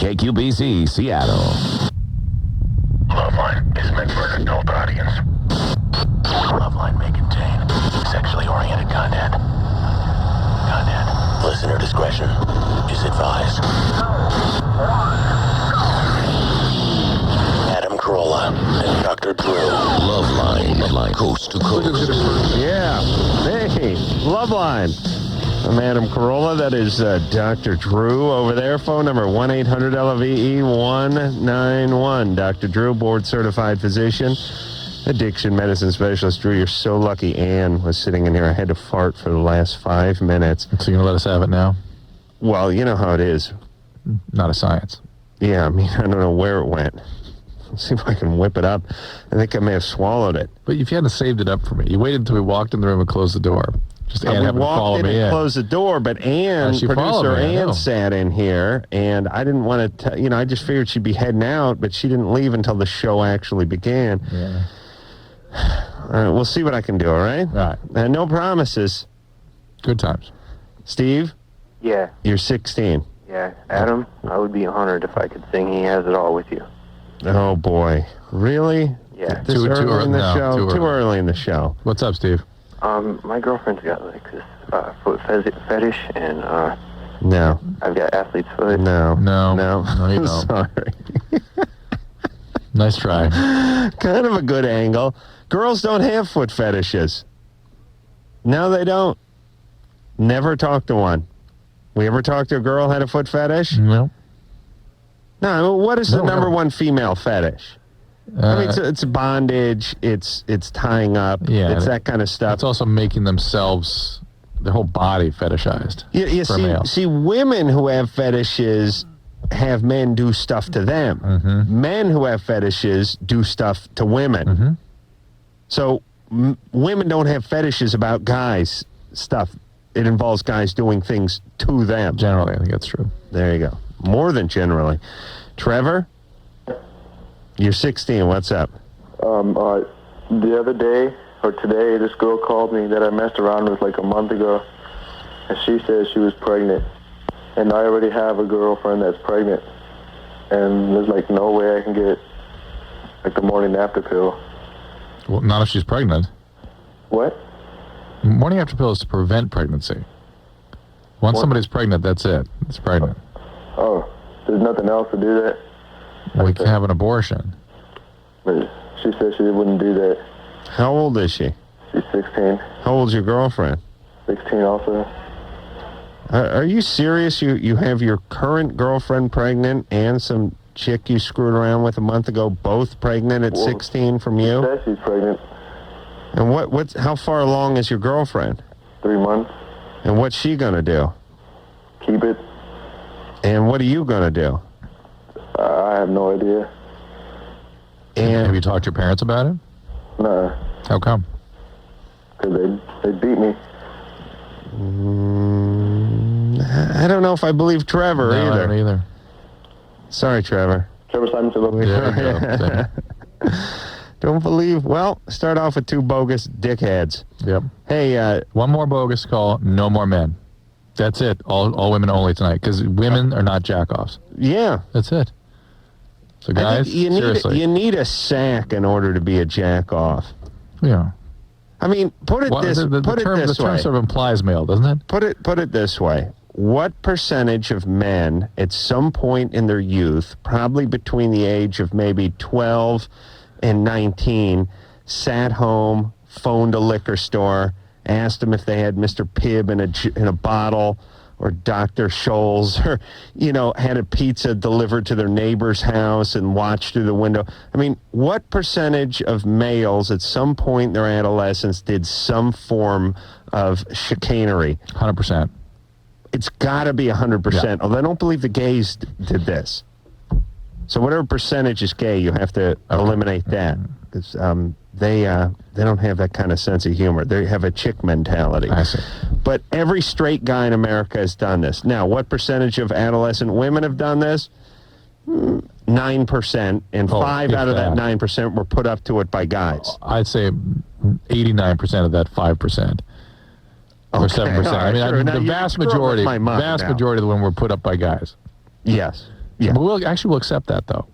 KQBC, Seattle. LoveLine is meant for an adult audience. LoveLine may contain sexually oriented content. Listener discretion is advised. Adam Carolla and Dr. Drew. LoveLine, coast to coast. Yeah. Hey, LoveLine. I'm Adam Carolla. That is Dr. Drew over there. Phone number 1-800-LVE-191. Dr. Drew, board-certified physician, addiction medicine specialist. Drew, you're so lucky Ann was sitting in here. I had to fart for the last 5 minutes. So you're going to let us have it now? Well, you know how it is. Not a science. Yeah, I mean, I don't know where it went. Let's see if I can whip it up. I think I may have swallowed it. But if you hadn't saved it up for me, you waited until we walked in the room and closed the door. Just Ann happened to follow me in. We walked in and closed the door, but Ann, producer Ann, sat in here, and I didn't want to, I just figured she'd be heading out, but she didn't leave until the show actually began. Yeah. All right, we'll see what I can do, all right? All right. No promises. Good times. Steve? Yeah. You're 16. Yeah. Adam, I would be honored if I could sing He Has It All with you. Oh, boy. Really? Yeah. Too early in the show? Too early in the show. What's up, Steve? My girlfriend's got like this foot fetish, and No. I've got athlete's foot. No, you I'm don't. sorry. Nice try. Kind of a good angle. Girls don't have foot fetishes. No, they don't. Never talked to one. We ever talked to a girl who had a foot fetish? No. No, what is the number one female fetish? I mean, it's bondage, it's tying up, it's that kind of stuff. It's also making themselves, their whole body fetishized. You see, women who have fetishes have men do stuff to them. Mm-hmm. Men who have fetishes do stuff to women. Mm-hmm. So women don't have fetishes about guys' stuff. It involves guys doing things to them. Generally, I think that's true. There you go. More than generally. Trevor? You're 16. What's up? The other day, or today, this girl called me that I messed around with like a month ago, and she said she was pregnant. And I already have a girlfriend that's pregnant. And there's like no way I can get like the morning after pill. Well, not if she's pregnant. What? Morning after pill is to prevent pregnancy. Once somebody's pregnant, that's it. It's pregnant. Oh, there's nothing else to do that? We can have an abortion. But she said she wouldn't do that. How old is she? She's 16. How old's your girlfriend? 16 also. Are you serious? You have your current girlfriend pregnant and some chick you screwed around with a month ago, both pregnant at 16 from you? She said she's pregnant. And how far along is your girlfriend? 3 months. And what's she gonna do? Keep it. And what are you gonna do? I have no idea. And have you talked to your parents about it? No. How come? Because they beat me. I don't know if I believe Trevor either. I don't either. Sorry, Trevor. Trevor Simon Yeah, Don't believe. Well, start off with 2 bogus dickheads. Yep. Hey, one more bogus call, no more men. That's it. All women only tonight, because women are not jack-offs. Yeah. That's it. So guys, seriously. You need a sack in order to be a jack-off. Yeah. I mean, put it this way. The term sort of implies male, doesn't it? Put it this way. What percentage of men at some point in their youth, probably between the age of maybe 12 and 19, sat home, phoned a liquor store, asked them if they had Mr. Pibb in a bottle, or Dr. Scholl's, or, had a pizza delivered to their neighbor's house and watched through the window? I mean, what percentage of males at some point in their adolescence did some form of chicanery? 100%. It's got to be 100%. Yeah. Although I don't believe the gays did this. So whatever percentage is gay, you have to eliminate that. Because they don't have that kind of sense of humor. They have a chick mentality. I see. But every straight guy in America has done this. Now, what percentage of adolescent women have done this? 9%, and 5 out of that 9% were put up to it by guys. I'd say 89% of that 5%. Or 7%. Right, I mean, sure. the vast majority of the women were put up by guys. Yes. Yeah. But we'll accept that though.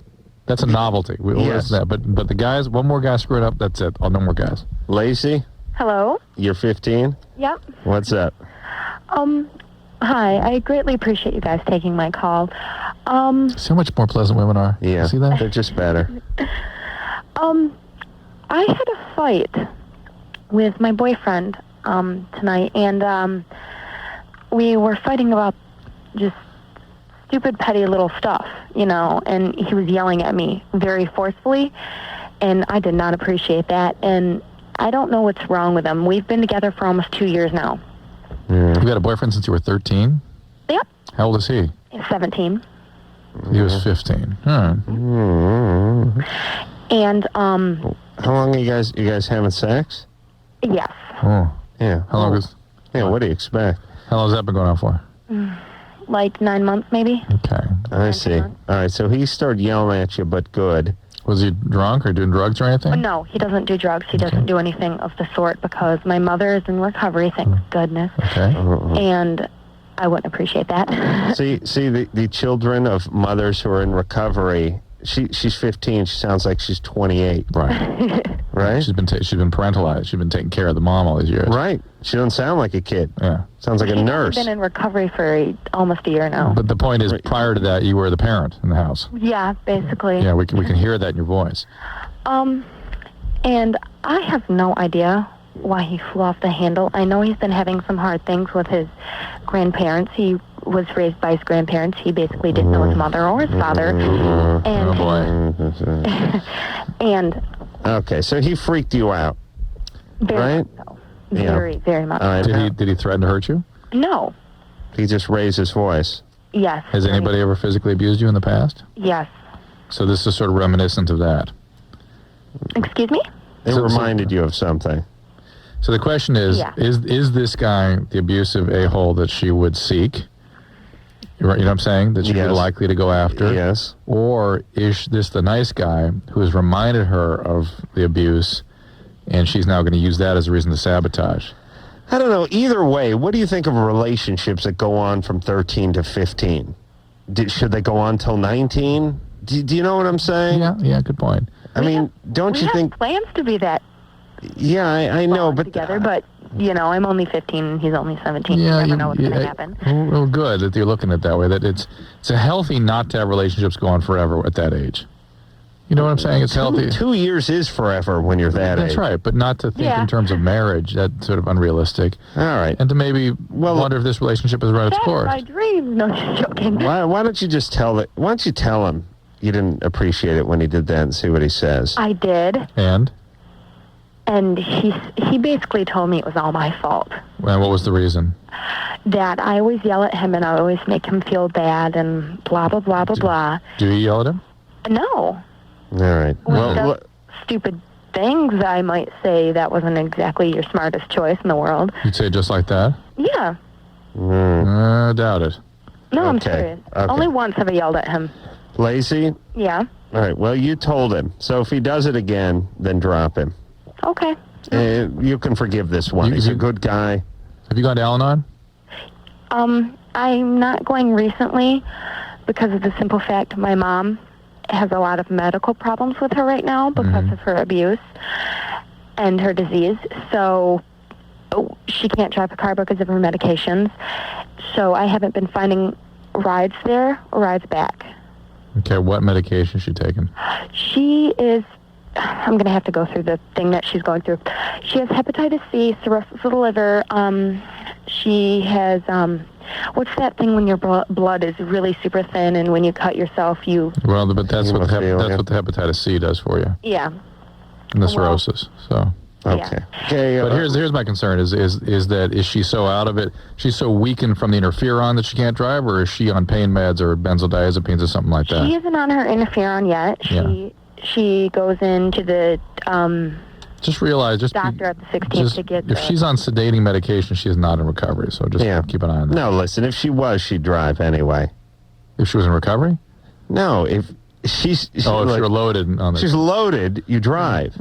That's a novelty. We'll Yes. accept that. But the guys, one more guy screwed up. That's it. Oh, no more guys. Lacey, Hello? you're 15. Yep. What's up? Hi. I greatly appreciate you guys taking my call. See how much more pleasant women are. Yeah, See that? they're just better. I had a fight with my boyfriend tonight, and we were fighting about just stupid, petty little stuff, and he was yelling at me very forcefully, and I did not appreciate that, and I don't know what's wrong with him. We've been together for almost 2 years now. You've had a boyfriend since you were 13? Yep. How old is he? He's 17. He was 15. And, How long are you guys having sex? yes. Oh. Yeah. How long is? Yeah, what do you expect? How long has that been going on for? Like 9 months, maybe. Okay. I see. All right, so he started yelling at you, but good. Was he drunk or doing drugs or anything? No, he doesn't do drugs. He doesn't do anything of the sort because my mother is in recovery, thank goodness. Okay. And I wouldn't appreciate that. See, the children of mothers who are in recovery. She's 15. She sounds like she's 28. Right. Right. She's been parentalized. She's been taking care of the mom all these years. Right. She doesn't sound like a kid. Yeah. Sounds like a nurse. I've been in recovery for almost a year now. But the point is, prior to that, you were the parent in the house. Yeah, basically. Yeah, we can hear that in your voice. And I have no idea why he flew off the handle. I know he's been having some hard things with his grandparents. He was raised by his grandparents. He basically didn't know his mother or his father. And, Oh boy. and Okay, so he freaked you out. very Right? much so. Yeah. Very, very much. All right. Did he threaten to hurt you? No. He just raised his voice. Yes. Has anybody ever physically abused you in the past? Yes. So this is sort of reminiscent of that. Excuse me? It So- reminded you of something. So the question is, Yeah. is this guy the abusive a-hole that she would seek? You know what I'm saying? That she'd be Yes. likely to go after? Yes. Or is this the nice guy who has reminded her of the abuse, and she's now going to use that as a reason to sabotage? I don't know. Either way, what do you think of relationships that go on from 13 to 15? Should they go on till 19? Do you know what I'm saying? Yeah, good point. I mean, don't We you have think? plans to be that Yeah, I know, long but together, but, I'm only 15 and he's only 17. You never know what's going to happen. Well, good that you're looking at it that way. That it's a healthy not to have relationships go on forever at that age. You know what I'm saying? It's healthy. 2 years is forever when you're that That's age. right, but not to think Yeah. in terms of marriage. That's sort of unrealistic. All right. And to maybe Well, wonder if this relationship has run its That's course. my dream. No, just joking. Why don't you just tell it? Why don't you tell him you didn't appreciate it when he did that and see what he says? I did, And he basically told me it was all my fault. what was the reason? That I always yell at him and I always make him feel bad and blah, blah, blah, blah, blah. Mm-hmm. Do you yell at him? No. All right. When he does Well, stupid things, I might say that wasn't exactly your smartest choice in the world. You'd say it just like that? Yeah. I doubt it. No, I'm Okay, serious. okay. Only once have I yelled at him. Lacey? Yeah. All right. Well, you told him. So if he does it again, then drop him. Okay. You can forgive this one. He's a good guy. Have you gone to Al-Anon? I'm not going recently because of the simple fact my mom has a lot of medical problems with her right now because of her abuse and her disease. So she can't drive a car because of her medications. So I haven't been finding rides there or rides back. Okay, what medication is she taking? She is, I'm going to have to go through the thing that she's going through. She has hepatitis C, cirrhosis of the liver. She has, what's that thing when your blood is really super thin and when you cut yourself, Well, but that's what the Hemophilia. hepatitis C does for you, yeah. and the Well, cirrhosis. So, Okay. Okay. but here's my concern: is she so out of it? She's so weakened from the interferon that she can't drive, or is she on pain meds or benzodiazepines or something like that? She isn't on her interferon yet. She goes into the Just realize, doctor at the 16th to get if the... she's on sedating medication, she is not in recovery. So just keep an eye on that. No, listen. If she was, she'd drive anyway. If she was in recovery? No, if she's If she were loaded on the... she's loaded, you drive.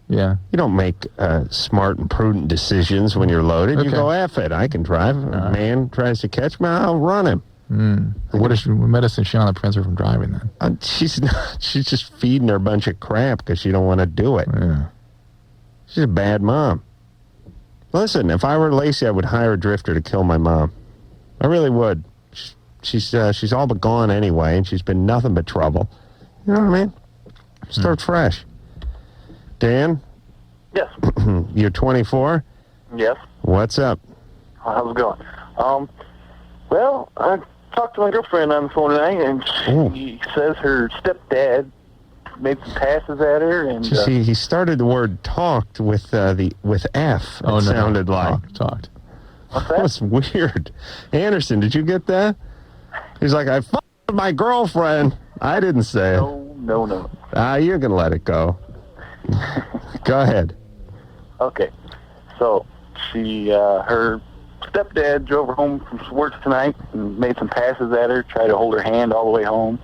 Yeah. You don't make smart and prudent decisions when you're loaded. You Okay. go, F it, I can drive. If a man tries to catch me, I'll run him. What medicine is she on that prevents her from driving then? She's not. She's just feeding her a bunch of crap because she don't want to do it. Yeah. She's a bad mom. Listen, if I were Lacey, I would hire a drifter to kill my mom. I really would. She's all but gone anyway, and she's been nothing but trouble. You know what I mean? Start fresh. Dan? Yes. You're 24? Yes. What's up? How's it going? Well, I talked to my girlfriend on the phone tonight, and she says her stepdad made some passes at her, and You see, he started the word "talked" with F. Oh, It no. sounded like. Talked. what's That that? was weird. Anderson, did you get that? He's like, I fucked with my girlfriend. I didn't say it. No. You can let it go. Go ahead. Okay. So she, her stepdad drove her home from work tonight and made some passes at her, tried to hold her hand all the way home.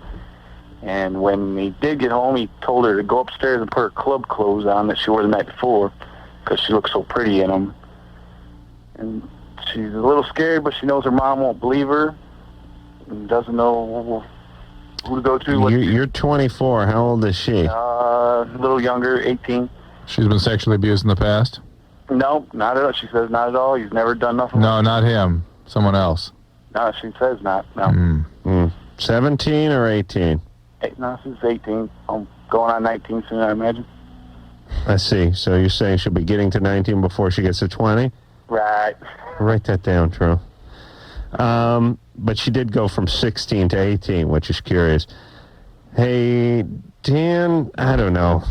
And when he did get home, he told her to go upstairs and put her club clothes on that she wore the night before because she looked so pretty in them. And she's a little scared, but she knows her mom won't believe her and doesn't know who to go to. You're 24. How old is she? A little younger, 18. She's been sexually abused in the past? No, not at all. She says not at all. He's never done nothing. No, not him. Someone else. No, she says not. No. 17 or 18? No, she's 18. I'm going on 19 soon, I imagine. I see. So you're saying she'll be getting to 19 before she gets to 20? Right. Write that down, Drew. But she did go from 16 to 18, which is curious. Hey, Dan, I don't know.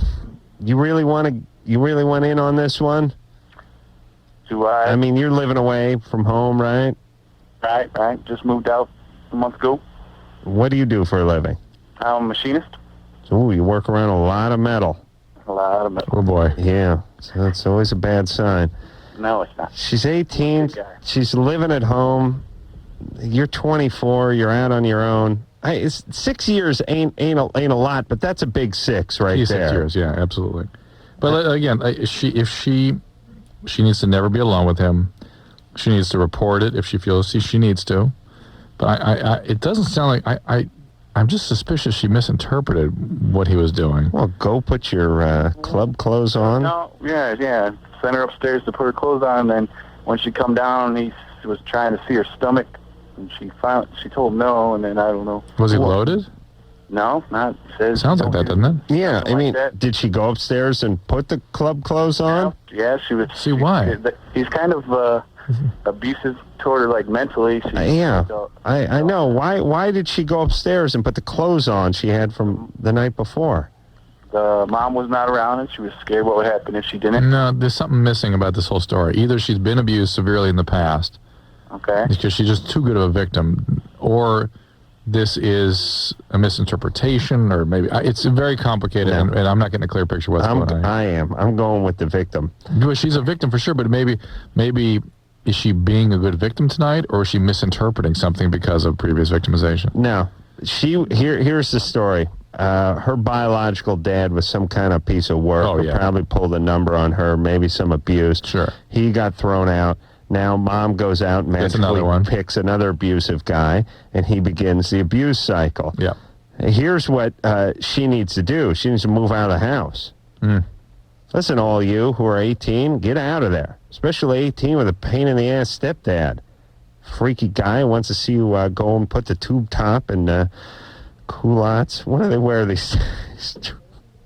You really want in on this one? Do I? I mean, you're living away from home, right? Right. Just moved out a month ago. What do you do for a living? I'm a machinist. Ooh, you work around a lot of metal. A lot of metal. Oh, boy. Yeah, so that's always a bad sign. No, it's not. She's 18. Good guy. She's living at home. You're 24. You're out on your own. 6 years ain't a lot, but that's a big 6 right He's there. 6 years, yeah, absolutely. But again, if she needs to never be alone with him. She needs to report it if she feels she needs to. But it doesn't sound like I'm just suspicious she misinterpreted what he was doing. Well, go put your club clothes on. No, yeah. Sent her upstairs to put her clothes on, and then when she come down, he was trying to see her stomach, and she told him no, and then I don't know. Was he loaded? No, not. Says Sounds like that, doesn't it? Yeah, I mean, that. did she go upstairs and put the club clothes on? Yeah, she was. See, why? He's kind of abusive toward her, like mentally. I know. Why did she go upstairs and put the clothes on she had from the night before? The mom was not around, and she was scared what would happen if she didn't. No, there's something missing about this whole story. Either she's been abused severely in the past, Okay. because she's just too good of a victim, or this is a misinterpretation, or maybe it's very complicated, No. and I'm not getting a clear picture of what's going on. I am. I'm going with the victim. Well, she's a victim for sure, but maybe is she being a good victim tonight, or is she misinterpreting something because of previous victimization? No, here's the story. Her biological dad was some kind of piece of work. Oh, yeah. Probably pulled a number on her, maybe some abuse. Sure. He got thrown out. Now mom goes out and That's another one. picks another abusive guy, and he begins the abuse cycle. Yeah. Here's what she needs to do. She needs to move out of the house. Listen, all you who are 18, get out of there. Especially 18 with a pain-in-the-ass stepdad. Freaky guy wants to see you go and put the tube top and culottes. What do they wear? They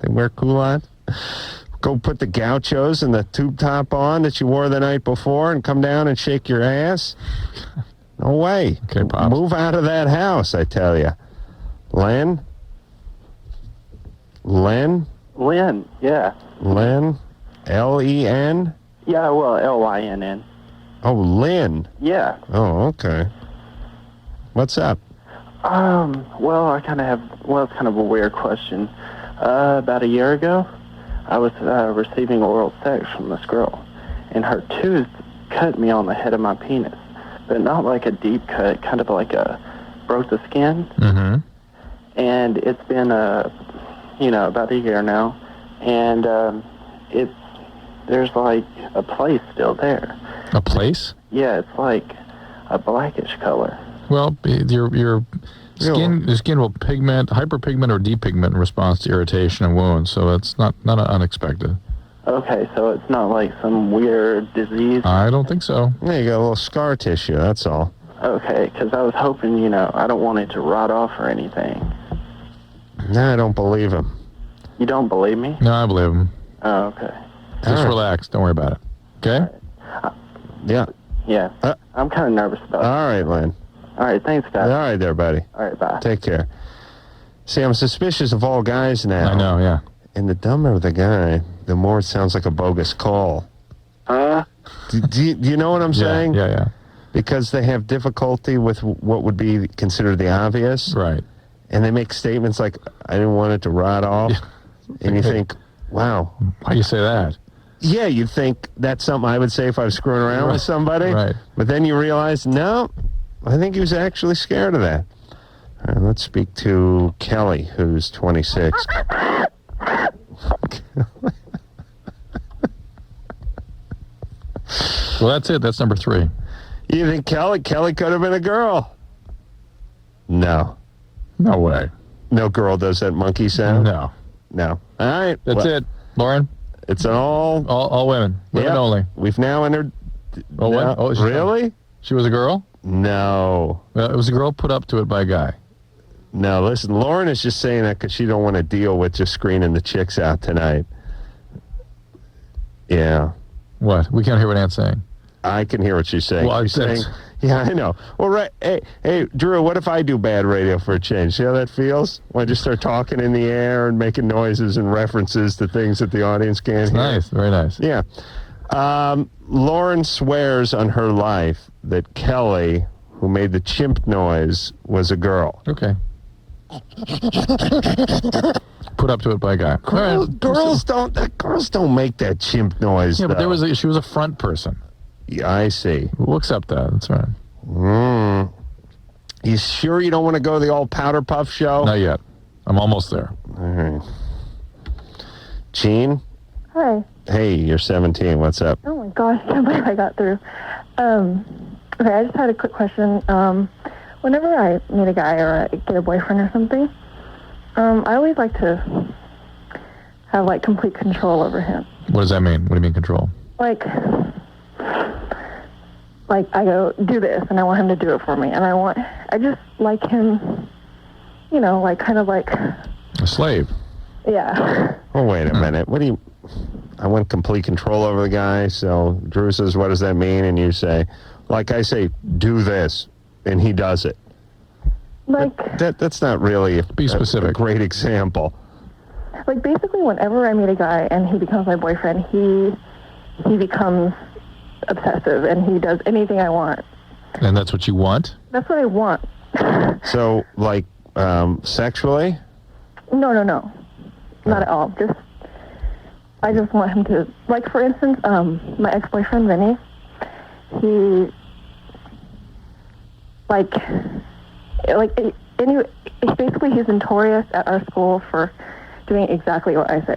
wear culottes? Go put the gauchos and the tube top on that you wore the night before and come down and shake your ass? No way. Okay, Pops. Move out of that house, I tell you. Len? Lynn, yeah. Len? L-E-N? Yeah, well, Lynn. Oh, Lynn. Yeah. Oh, okay. What's up? Well, it's kind of a weird question. About a year ago, I was receiving oral sex from this girl, and her tooth cut me on the head of my penis, but not like a deep cut, kind of like broke the skin. Mm-hmm. And it's been about a year now, and there's like a place still there. A place? Yeah, it's like a blackish color. Well, your skin will hyperpigment or depigment in response to irritation and wounds, so it's not unexpected. Okay, so it's not like some weird disease? I don't think so. Yeah, you got a little scar tissue, that's all. Okay, because I was hoping, I don't want it to rot off or anything. No, I don't believe him. You don't believe me? No, I believe him. Oh, okay. Just relax. Don't worry about it. Okay? Yeah. Yeah. I'm kind of nervous about it. All right, Lynn. All right, thanks, guys. All right there, buddy. All right, bye. Take care. See, I'm suspicious of all guys now. I know, yeah. And the dumber the guy, the more it sounds like a bogus call. Do you know what I'm saying? Yeah. Because they have difficulty with what would be considered the obvious. Right. And they make statements like, I didn't want it to rot off. And you think, wow. Why do you say that? Yeah, you'd think that's something I would say if I was screwing around with somebody. Right. But then you realize, no, I think he was actually scared of that. All right, let's speak to Kelly, who's 26. Well, that's it. That's number 3. You think Kelly could have been a girl? No. No way. No girl does that monkey sound? No. No. All right. That's it. Lauren? It's all women. Women only. We've now entered... Oh, what? Oh, really? She was a girl? No. Well, it was a girl put up to it by a guy. No, listen, Lauren is just saying that because she don't want to deal with just screening the chicks out tonight. Yeah. What? We can't hear what Ant's saying. I can hear what she's saying. Well, she's saying, yeah, I know. Well, right. Hey, Drew, what if I do bad radio for a change? See how that feels? When I just start talking in the air and making noises and references to things that the audience can't hear? Nice. Very nice. Yeah. Lauren swears on her life that Kelly, who made the chimp noise, was a girl. Okay. Put up to it by a guy. Girls don't make that chimp noise. Yeah, but though. she was a front person. Yeah, I see. We'll accept that. That's right. You sure you don't want to go to the old powder puff show? Not yet. I'm almost there. All right. Gene? Hi. Hey, you're 17. What's up? Oh my gosh, I can't believe I got through. Okay, I just had a quick question. Whenever I meet a guy or I get a boyfriend or something, I always like to have complete control over him. What does that mean? What do you mean control? Like I go, do this, and I want him to do it for me. And I just like him, kind of like... A slave. Yeah. Oh, wait a minute. What do you... I want complete control over the guy, so Drew says, what does that mean? And you say, I say, do this, and he does it. That's not really Be specific. a great example. Basically, whenever I meet a guy and he becomes my boyfriend, he becomes obsessive, and he does anything I want. And that's what you want? That's what I want. So, sexually? No. Not at all. I just want him to, for instance, my ex-boyfriend, Vinny, basically he's notorious at our school for doing exactly what I say.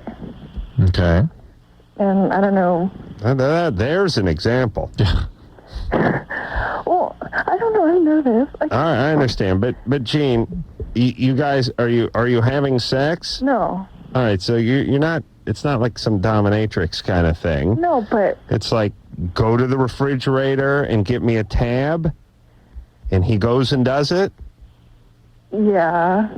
Okay. And I don't know. There's an example. Yeah. Well, I don't know. I'm nervous. All right, I understand. But Gene, you guys, are you having sex? No. All right, so you're not, it's not like some dominatrix kind of thing. No, but... It's like, go to the refrigerator and get me a tab, and he goes and does it? Yeah.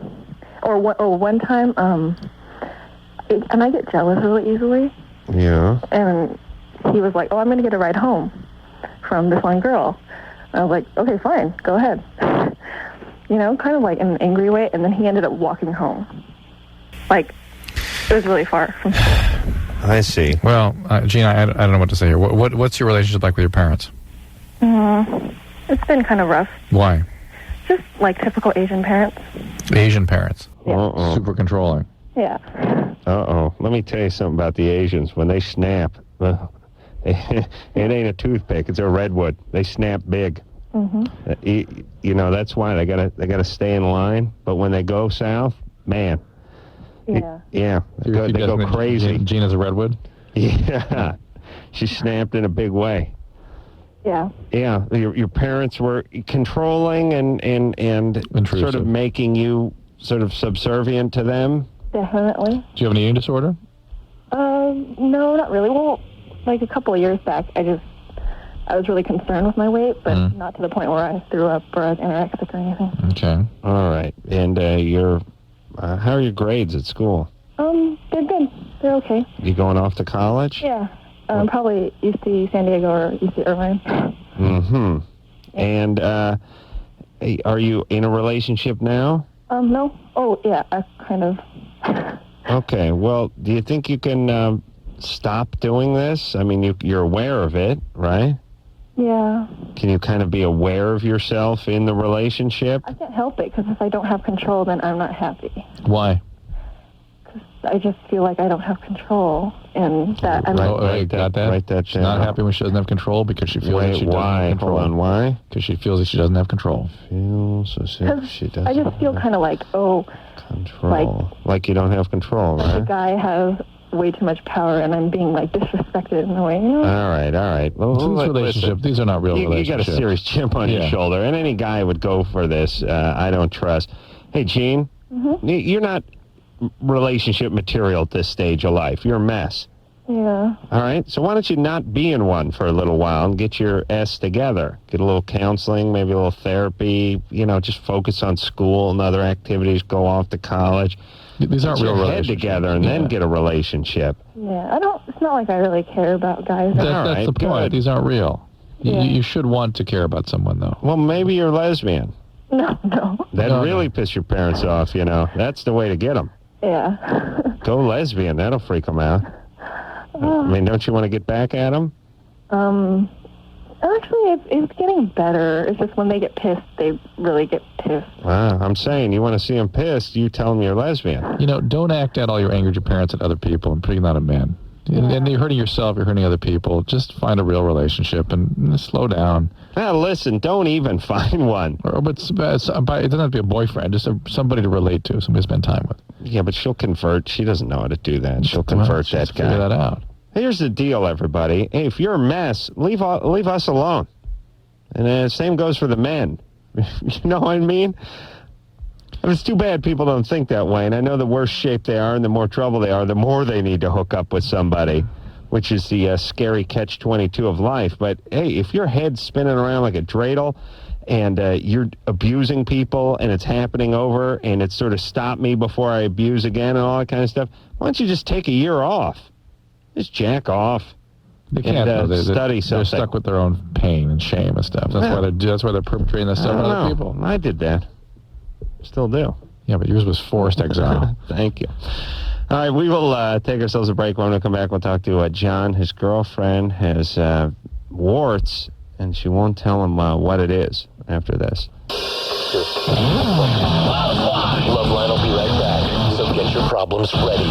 Or one time, and I get jealous really easily. Yeah. And he was like, I'm going to get a ride home from this one girl. I was like, okay, fine, go ahead. Kind of in an angry way, and then he ended up walking home. It was really far from school. I see. Well, Gene, I don't know what to say here. What's your relationship like with your parents? It's been kind of rough. Why? Just typical Asian parents. Asian parents. Yeah. Uh-oh. Super controlling. Yeah. Uh-oh. Let me tell you something about the Asians. When they snap, it ain't a toothpick. It's a redwood. They snap big. Mm-hmm. That's why they gotta stay in line. But when they go south, man. Yeah. They go crazy. Gina's a redwood? Yeah. She snapped in a big way. Yeah. Yeah, your parents were controlling and Intrusive. sort of making you sort of subservient to them. Definitely. Do you have an eating disorder? No, not really. Well, like a couple of years back, I was really concerned with my weight, but not to the point where I threw up or I was anorexic or anything. Okay. All right. And how are your grades at school? They're good. They're okay. You going off to college? Yeah. Probably UC San Diego or UC Irvine. Mm-hmm. And are you in a relationship now? No. Oh, yeah, I kind of. Okay. Well, do you think you can stop doing this? I mean, you're aware of it, right? Yeah. Can you kind of be aware of yourself in the relationship? I can't help it, because if I don't have control, then I'm not happy. Why? Because I just feel like I don't have control, and that I'm Got that? Write that She's not happy when she doesn't have control because she feels that she doesn't have control. Hold on, why? Because she feels that she doesn't have control. Feels as if she doesn't I just feel kind of like, control. Like you don't have control, like right? the guy has way too much power, and I'm being like disrespected in a way, you know? All right. Well, This relationship, these are not real you relationships. got a serious chip on your shoulder, and any guy would go for this. I don't trust. Hey, Gene, you're not relationship material at this stage of life. You're a mess. Yeah. All right? So why don't you not be in one for a little while and get your S together? Get a little counseling, maybe a little therapy, just focus on school and other activities, go off to college. These aren't real relationships. Get your head relationships. together and then get a relationship. Yeah, it's not like I really care about guys. That's the point. Good. These aren't real. Yeah. You should want to care about someone, though. Well, maybe you're lesbian. No. That'd really piss your parents off, That's the way to get them. Yeah. Go lesbian. That'll freak them out. I mean, don't you want to get back at them? Actually, it's getting better. It's just when they get pissed, they really get pissed. Wow, I'm saying you want to see them pissed, you tell them you're lesbian. Don't act out all your anger at your parents and other people and putting that on men. And you're hurting yourself, you're hurting other people. Just find a real relationship and slow down. Now, listen, don't even find one. But it doesn't have to be a boyfriend, just somebody to relate to, somebody to spend time with. Yeah, but she'll convert. She doesn't know how to do that. She'll convert that guy. Figure that out. Here's the deal, everybody. Hey, if you're a mess, leave us alone. And the same goes for the men. You know what I mean? It's too bad people don't think that way. And I know the worse shape they are and the more trouble they are, the more they need to hook up with somebody, which is the scary catch-22 of life. But, hey, if your head's spinning around like a dreidel and you're abusing people and it's happening over and it's sort of stop me before I abuse again and all that kind of stuff, why don't you just take a year off? Just jack off. They can't. Study something. They're stuck with their own pain and shame and stuff. That's why they're perpetrating that stuff on other people. I did that. Still do. Yeah, but yours was forced exile. Thank you. All right, we will take ourselves a break. When we come back, we'll talk to John. His girlfriend has warts, and she won't tell him what it is after this. LoveLine will be right back, so get your problems ready.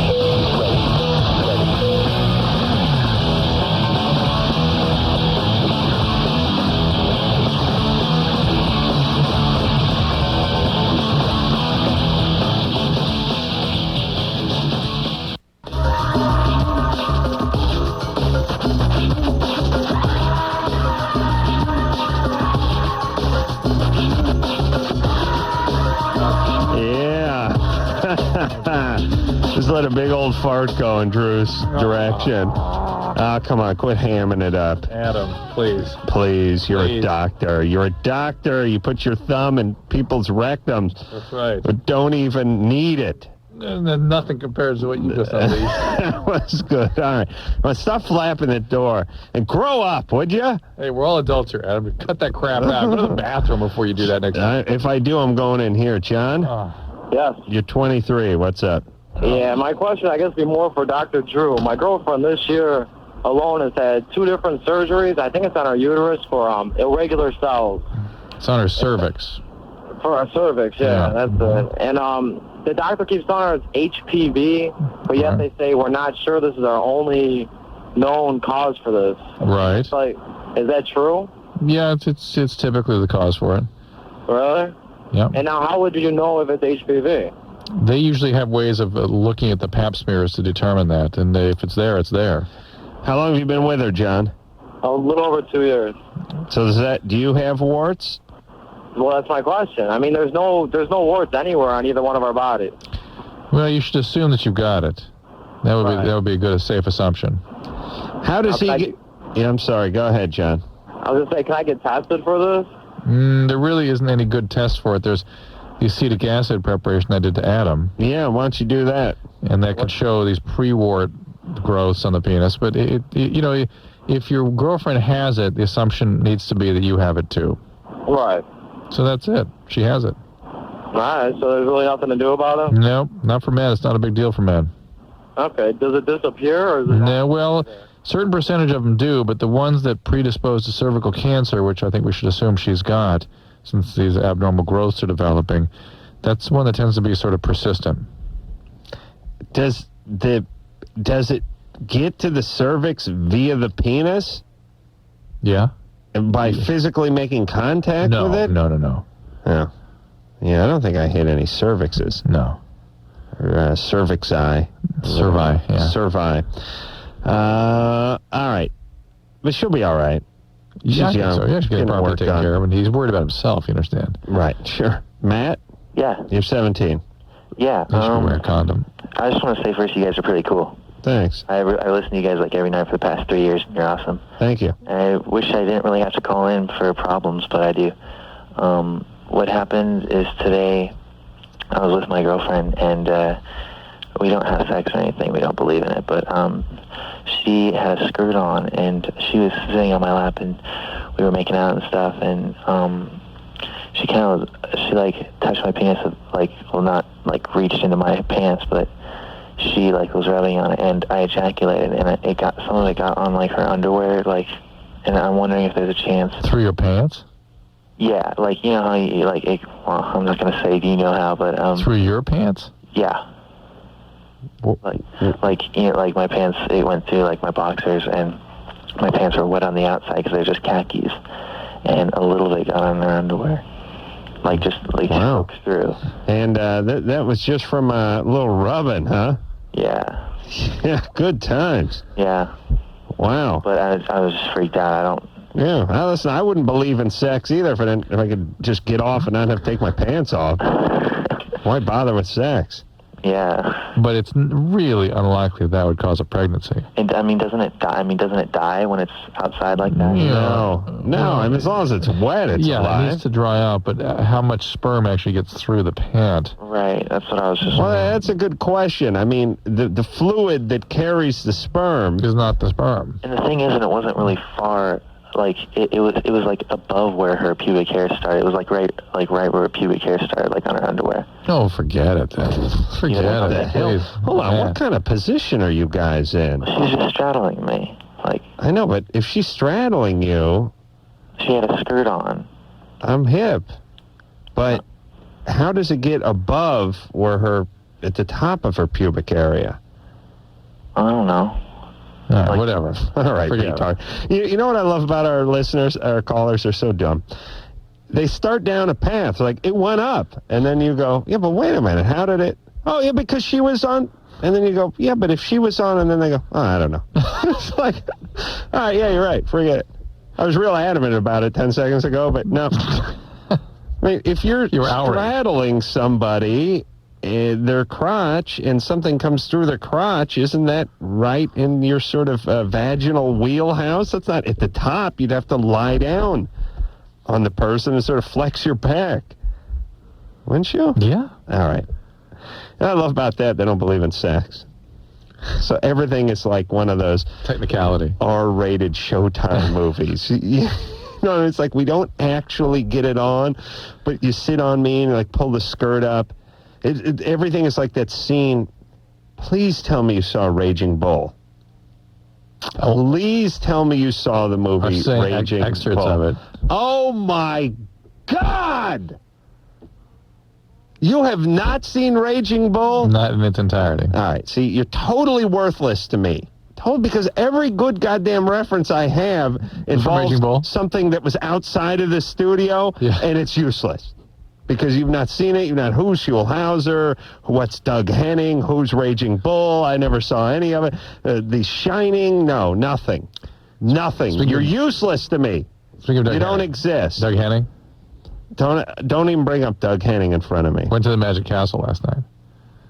Just let a big old fart go in Drew's direction. Come on, quit hamming it up. Adam, please. Please, you're a doctor. You're a doctor. You put your thumb in people's rectums. That's right. But don't even need it. And nothing compares to what you just unleashed. That was good. All right. Well, stop flapping the door and grow up, would you? Hey, we're all adults here, Adam. Cut that crap out. Go to the bathroom before you do that next time. If I do, I'm going in here. John? Yes. You're 23. What's up? Yeah, my question, I guess, be more for Dr. Drew. My girlfriend this year alone has had 2 different surgeries. I think it's on her uterus for irregular cells. It's on her cervix. For her cervix, yeah. That's it. And the doctor keeps telling her it's HPV, but yet they say we're not sure this is our only known cause for this. Right. It's like, is that true? Yeah, it's typically the cause for it. Really? Yep. And now how would you know if it's HPV? They usually have ways of looking at the pap smears to determine that, and if it's there, it's there. How long have you been with her, John? A little over 2 years. So do you have warts? Well, that's my question. I mean, there's no warts anywhere on either one of our bodies. Well, you should assume that you've got it. That would be a good, safe assumption. How does he get... Yeah, I'm sorry. Go ahead, John. I was going to say, can I get tested for this? There really isn't any good test for it. There's the acetic acid preparation I did to Adam. Yeah, why don't you do that? And that could show these pre-wart growths on the penis. But, if your girlfriend has it, the assumption needs to be that you have it too. Right. So that's it. She has it. All right, so there's really nothing to do about it? No, not for men. It's not a big deal for men. Okay. Does it disappear, or is it... No, well, certain percentage of them do, but the ones that predispose to cervical cancer, which I think we should assume she's got, since these abnormal growths are developing, that's one that tends to be sort of persistent. Does it get to the cervix via the penis? Yeah. And by physically making contact with it? No. Oh. Yeah, I don't think I hit any cervixes. No. Or cervixi. Cervi, yeah. Cervi. All right. But she'll be all right. Yeah, She's young. so. Yeah, she's getting probably work taken done. care of, and he's worried about himself, you understand? Right, sure. Matt, Yeah. you're 17. Yeah. You should wear a condom. I just want to say first, you guys are pretty cool. Thanks. I listen to you guys like every night for the past 3 years, and you're awesome. Thank you. And I wish I didn't really have to call in for problems, but I do. What happened is today I was with my girlfriend, and we don't have sex or anything. We don't believe in it, but she had a skirt on, and she was sitting on my lap, and we were making out and stuff, and she touched my penis, not reached into my pants, but she was rubbing on it, and I ejaculated, and some of it got on her underwear, and I'm wondering if there's a chance. Through your pants? Yeah, you know how you well, I'm not gonna say do you know how, but Through your pants? Yeah. My pants, it went through my boxers, and my pants were wet on the outside because they're just khakis, and a little bit got on their underwear, just Wow. pokes through. And that was just from a little rubbing, huh? Yeah. Yeah, good times. Yeah. Wow. But I was just freaked out. Yeah, well, listen, I wouldn't believe in sex either if I could just get off and not have to take my pants off. Why bother with sex? Yeah. But it's really unlikely that would cause a pregnancy. And doesn't it die? Doesn't it die when it's outside like that? No. As long as it's wet, it's alive. It needs to dry out, but how much sperm actually gets through the pant? Right, that's what I was just... Well, that's a good question. The fluid that carries the sperm is not the sperm. And the thing is, it wasn't really far. It was above where her pubic hair started. It was right where her pubic hair started, on her underwear. Oh, forget it then. Forget it, please. Hold on, what kind of position are you guys in? She's just straddling me. I know, but if she's straddling you... She had a skirt on. I'm hip. But how does it get above at the top of her pubic area? I don't know. All right, whatever. All right, forget retard. You know what I love about our listeners, our callers? They're so dumb. They start down a path, it went up. And then you go, yeah, but wait a minute, how did it? Oh, yeah, because she was on. And then you go, yeah, but if she was on, and then they go, oh, I don't know. It's all right, yeah, you're right, forget it. I was real adamant about it 10 seconds ago, but no. If you're straddling somebody, their crotch, and something comes through their crotch, isn't that right in your sort of vaginal wheelhouse? That's not at the top. You'd have to lie down on the person and sort of flex your back. Wouldn't you? Yeah. All right. And I love about that, they don't believe in sex. So everything is like one of those technicality R-rated Showtime movies. It's we don't actually get it on, but you sit on me and pull the skirt up. Everything is like that scene. Please tell me you saw Raging Bull. Please tell me you saw the movie Raging Bull. Excerpts of it. Oh my God! You have not seen Raging Bull? Not in its entirety. All right. See, you're totally worthless to me. Because every good goddamn reference I have involves something that was outside of the studio, and it's useless. Because you've not seen it, you've not who's Schulhauser, what's Doug Henning, who's Raging Bull, I never saw any of it. The Shining, no, nothing. Nothing. You're useless to me. Speaking of Doug You don't Henning. exist. Doug Henning Don't even bring up Doug Henning in front of me. went to the Magic Castle last night.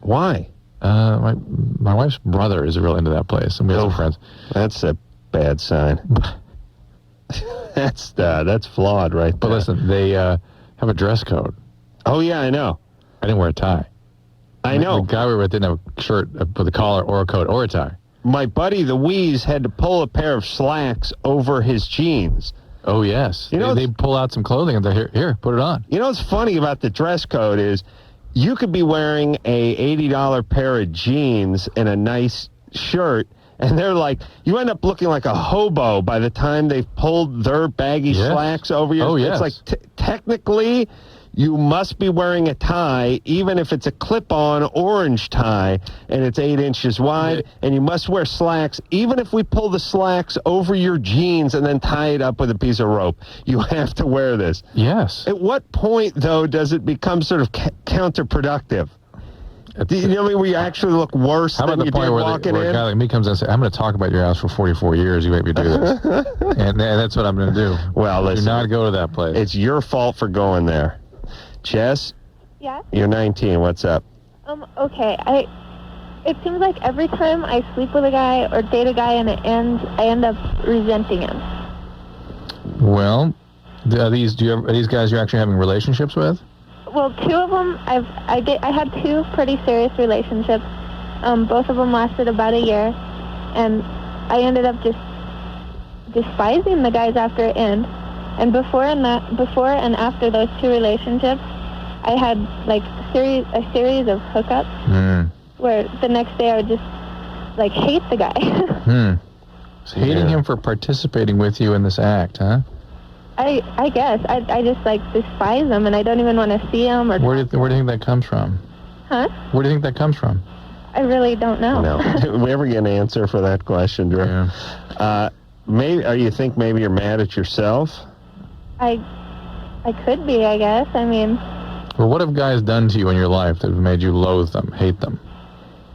Why? My wife's brother is real into that place, and we have some friends. That's a bad sign. That's flawed, right But there. listen, they have a dress code. Oh, yeah, I know. I didn't wear a tie. I know. The guy we were with didn't have a shirt with a collar or a coat or a tie. My buddy, the Wheeze, had to pull a pair of slacks over his jeans. Oh, yes. You know, they pull out some clothing and they're here, put it on. You know what's funny about the dress code is you could be wearing a $80 pair of jeans and a nice shirt, and they're like, you end up looking like a hobo by the time they've pulled their baggy Yes. slacks over your... Oh, yes. It's like, technically, you must be wearing a tie, even if it's a clip-on orange tie, and it's 8 inches wide, and you must wear slacks, even if we pull the slacks over your jeans and then tie it up with a piece of rope. You have to wear this. Yes. At what point, though, does it become sort of counterproductive? Do you know what I mean? We actually look worse How than about you the point did where, walking where a in? guy like me comes in and says, I'm going to talk about your house for 44 years. You make me do this. and that's what I'm going to do. Well, Do listen, not go to that place. it's your fault for going there. Jess, Yeah. you're 19. What's up? Okay. It seems like every time I sleep with a guy or date a guy and it ends, I end up resenting him. Well, are these guys you're actually having relationships with? Well, two of them, I had two pretty serious relationships. Both of them lasted about a year, and I ended up just despising the guys after it ended. And before and after those two relationships, I had like a series of hookups where the next day I would just like hate the guy. So hating him for participating with you in this act, huh? I guess I just like despise him, and I don't even want to see him or. Where do you think that comes from? Huh? Where do you think that comes from? I really don't know. No. Did we ever get an answer for that question, Drew? Yeah. Maybe you think maybe you're mad at yourself? I could be, I guess. I mean, Well, what have guys done to you in your life that have made you loathe them, hate them?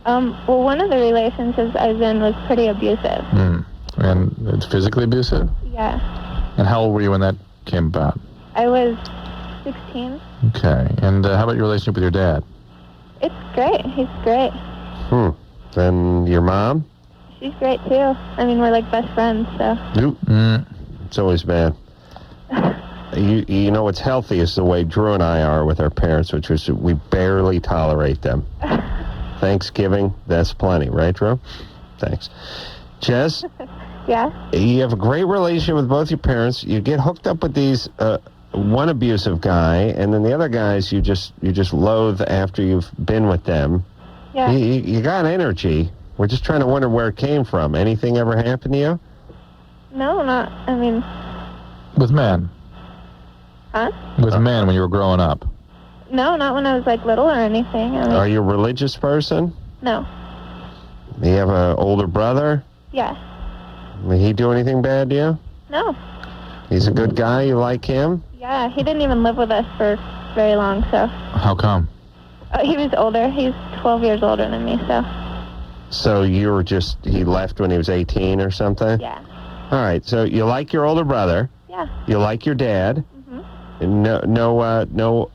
well, one of the relationships I was in was pretty abusive. And it's physically abusive? Yeah. And how old were you when that came about? I was 16. Okay. And how about your relationship with your dad? It's great. He's great. Then your mom? She's great, too. I mean, we're like best friends, so. Nope. It's always bad. You know what's healthy is the way Drew and I are with our parents, which is we barely tolerate them. Thanksgiving, that's plenty, right, Drew? Thanks. Jess, Yeah? you have a great relationship with both your parents. You get hooked up with these one abusive guy, and then the other guys you just loathe after you've been with them. Yeah. You got energy. We're just trying to wonder where it came from. Anything ever happened to you? No, not, I mean, With men. huh? With men when you were growing up. No, not when I was like little or anything. I mean, Are you a religious person? no. Do you have an older brother? Yeah. Did he do anything bad to you? No. He's a good guy. You like him? Yeah, he didn't even live with us for very long, so. How come? He was older. He's 12 years older than me, so. So he left when he was 18 or something? Yeah. All right, so you like your older brother. Yeah. You like your dad. And no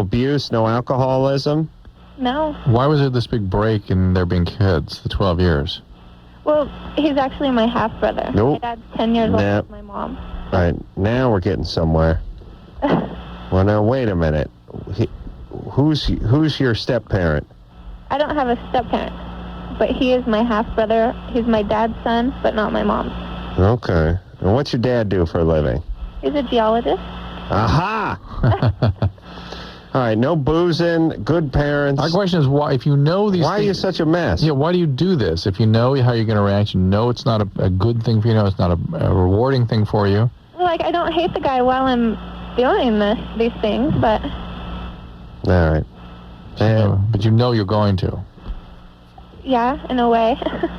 abuse, no alcoholism. No. Why was there this big break in there being kids, the 12 years? Well, he's actually my half-brother. Nope. My dad's 10 years older Nope. than my mom. All right, now we're getting somewhere. Well, now wait a minute. Who's your step-parent? I don't have a step-parent, but he is my half-brother. He's my dad's son, but not my mom's. Okay. And what's your dad do for a living? He's a geologist. Aha! All right, no boozing, good parents. My question is, why, if you know these Why are you things, such a mess? yeah, why do you do this? If you know how you're going to react, you know it's not a good thing for you, it's not a rewarding thing for you. Like, I don't hate the guy while I'm doing these things, but All right. But you know you're going to. yeah, in a way.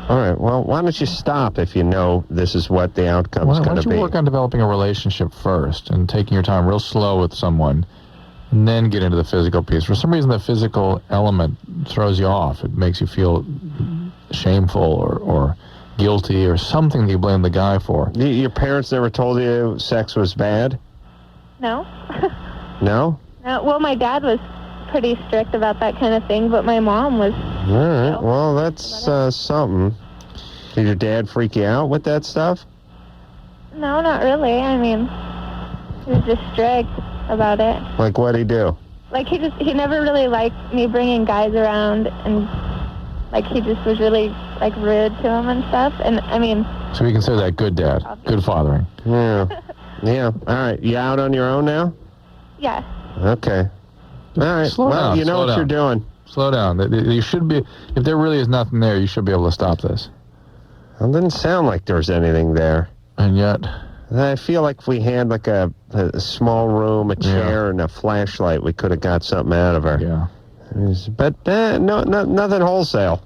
All right, well, why don't you stop if you know this is what the outcome's Why going don't to you be? work on developing a relationship first and taking your time real slow with someone and then get into the physical piece. For some reason, the physical element throws you off. It makes you feel shameful or guilty or something that you blame the guy for. Your parents never told you sex was bad? No. No? No. Well, my dad was pretty strict about that kind of thing, but my mom was. All right. Well, that's something. Did your dad freak you out with that stuff? No, not really. I mean, he was just strict about it. Like, what'd he do? Like, he never really liked me bringing guys around, and, like, he just was really, like, rude to him and stuff. And, I mean... So we consider that good dad, good fathering. Yeah. Yeah. All right. You out on your own now? Yeah. Okay. All right. Slow down, you know slow what down. you're doing. Slow down. You should be... If there really is nothing there, you should be able to stop this. Well, it didn't sound like there was anything there. And yet... I feel like if we had like a small room, a chair, and a flashlight, we could have got something out of her. Yeah. But no, nothing wholesale.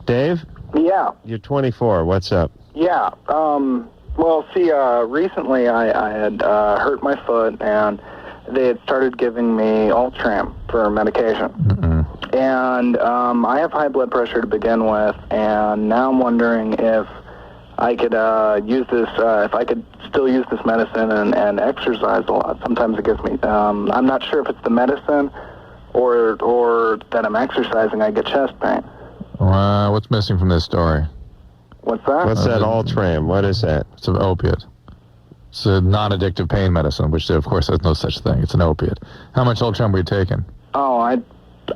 Dave? Yeah. You're 24. What's up? Yeah. Well, see, recently I had hurt my foot, and they had started giving me Ultram for medication. Mm-mm. And I have high blood pressure to begin with, and now I'm wondering if I could use this, if I could still use this medicine and exercise a lot. Sometimes it gives me, I'm not sure if it's the medicine or that I'm exercising, I get chest pain. What's missing from this story? What's that? What's that Ultram? What is that? It's an opiate. It's a non-addictive pain medicine, which, of course, there's no such thing. It's an opiate. How much Ultram were you taking? Oh, I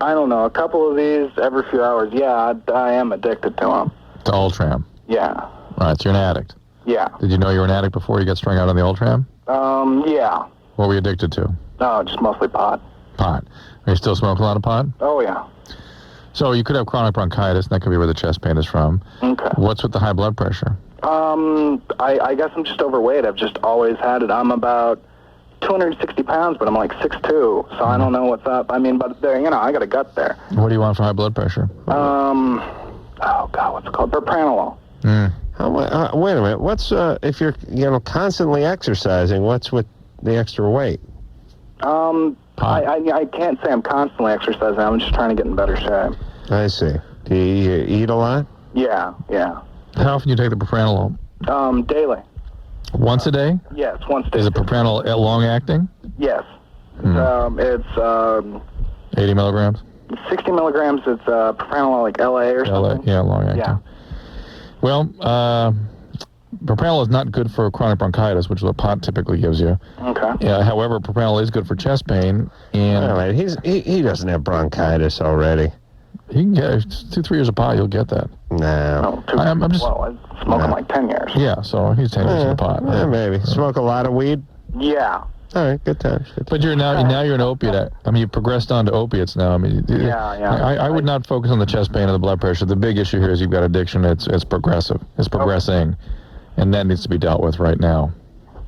don't know. A couple of these every few hours. Yeah, I am addicted to them. To Ultram. Yeah. All right, so you're an addict. Yeah. Did you know you were an addict before you got strung out on the Ultram? Yeah. What were you addicted to? No, just mostly pot. Pot. Are you still smoking a lot of pot? Oh, yeah. So you could have chronic bronchitis, and that could be where the chest pain is from. Okay. What's with the high blood pressure? I guess I'm just overweight. I've just always had it. I'm about 260 pounds, but I'm like 6'2", so I don't know what's up. I mean, but there, I got a gut there. What do you want for high blood pressure? Oh, God, what's it called? Propranolol. Wait a minute. What's if you're constantly exercising? What's with the extra weight? I can't say I'm constantly exercising. I'm just trying to get in better shape. I see. Do you eat a lot? Yeah. How often do you take the propranolol? Daily. Once a day? Yes, once a day. Is it propranolol long-acting? Yes. It's 80 milligrams? 60 milligrams. It's propranolol, like LA or something. Yeah, long-acting. Yeah. Well, propranolol is not good for chronic bronchitis, which is what pot typically gives you. Okay. However, propranolol is good for chest pain. And All right, he doesn't have bronchitis already. You can get 2-3 years of pot, you'll get that. No. I'm just. Well, I've smoked like 10 years. Yeah, so he's 10 years of pot. Yeah, maybe. Smoke a lot of weed? Yeah. All right, good times. But you're now you're an opiate. I mean, you progressed on to opiates now. I mean, Yeah. I would not focus on the chest pain or the blood pressure. The big issue here is you've got addiction. It's progressive. It's progressing, and that needs to be dealt with right now.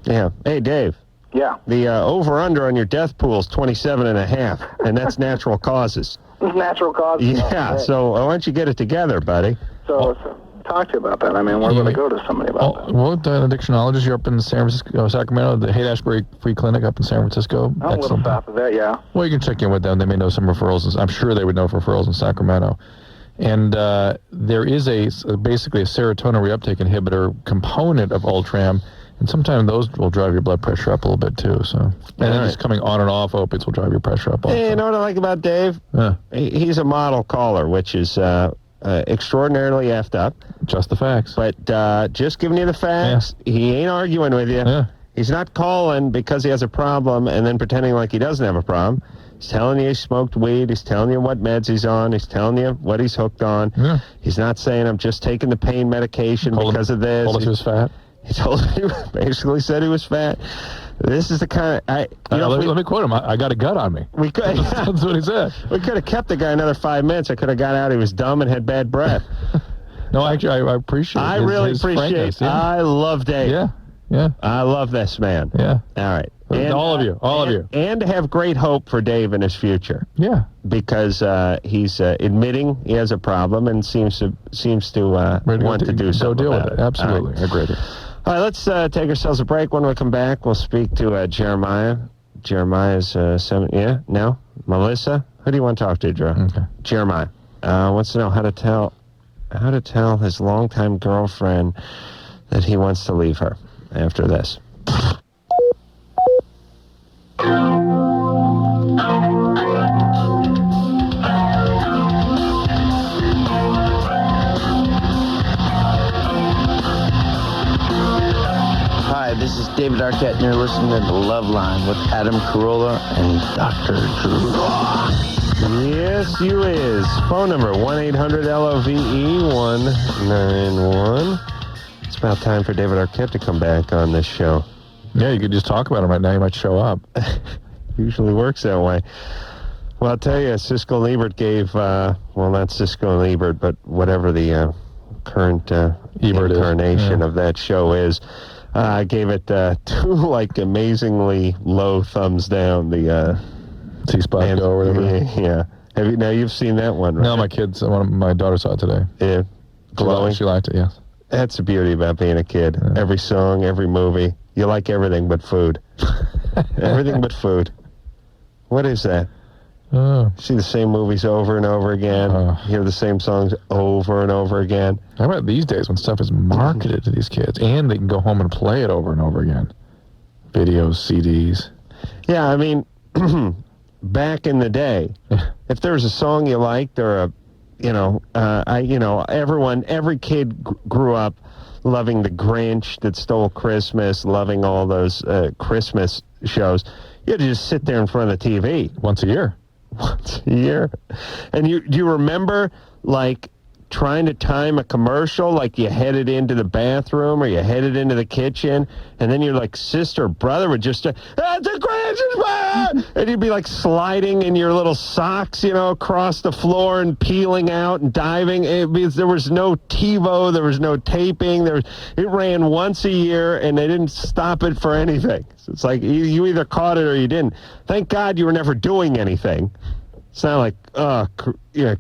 Yeah. Hey, Dave. Yeah. The over/under on your death pool is 27.5, and that's natural causes. Natural causes. Yeah. Okay. So why don't you get it together, buddy? So talk to you about that. I mean, we're going to go to somebody about that. Well, the addictionologist, you're up in San Francisco, Sacramento, the Haight-Ashbury Free Clinic up in San Francisco. A little south of that, yeah. Well, you can check in with them. They may know some referrals. I'm sure they would know referrals in Sacramento. And there is basically a serotonin reuptake inhibitor component of Ultram, and sometimes those will drive your blood pressure up a little bit too. So, and then just coming on and off opiates will drive your pressure up. Also. Hey, you know what I like about Dave? Yeah. He's a model caller, which is extraordinarily effed up. Just the facts. But just giving you the facts. Yeah. He ain't arguing with you. Yeah. He's not calling because he has a problem and then pretending like he doesn't have a problem. He's telling you he smoked weed. He's telling you what meds he's on. He's telling you what he's hooked on. Yeah. He's not saying, I'm just taking the pain medication because of this. Told us he was fat. He basically said he was fat. This is the kind of... let me quote him. I got a gut on me. We could. That's what he said. We could have kept the guy another 5 minutes. I could have got out. He was dumb and had bad breath. No, actually, I appreciate I really appreciate frankness, yeah. I love Dave. Yeah. I love this man. Yeah. All right. And, all of you. And have great hope for Dave in his future. Yeah. Because he's admitting he has a problem and seems to want to do something deal about with it. Absolutely. All right. Agreed. All right, let's take ourselves a break. When we come back, we'll speak to Jeremiah. Jeremiah's 7. Yeah? No? Melissa? Who do you want to talk to, Drew? Okay. Jeremiah wants to know how to tell how to tell his longtime girlfriend that he wants to leave her after this. Hi, this is David Arquette, and you're listening to LoveLine with Adam Carolla and Dr. Drew. Yes, you is. Phone number 1-800-LOVE-191. It's about time for David Arquette to come back on this show. Yeah, you could just talk about him right now. He might show up. Usually works that way. Well, I'll tell you, Siskel and Ebert gave, well, not Siskel and Ebert, but whatever the current Ebert incarnation of that show is, gave it two, like, amazingly low thumbs down. The C-Spot Go or whatever. Yeah. Now, you've seen that one, right? No, my daughter saw it today. Yeah. Glowing? She liked it, yes. That's the beauty about being a kid. Yeah. Every song, every movie. You like everything but food. Everything but food. What is that? Oh. See the same movies over and over again. Hear the same songs over and over again. How about these days when stuff is marketed to these kids and they can go home and play it over and over again? Videos, CDs. Yeah, I mean, back in the day, if there was a song you liked or every kid grew up loving The Grinch That Stole Christmas, loving all those Christmas shows. You had to just sit there in front of the TV. Once a year. Once a year. And do you remember, like, trying to time a commercial, like you headed into the bathroom or you headed into the kitchen, and then your, like, sister or brother would just, that's a Christmas man! And you'd be, like, sliding in your little socks, across the floor and peeling out and diving. There was no TiVo, there was no taping. It ran once a year, and they didn't stop it for anything. So it's like you either caught it or you didn't. Thank God you were never doing anything. It's not like,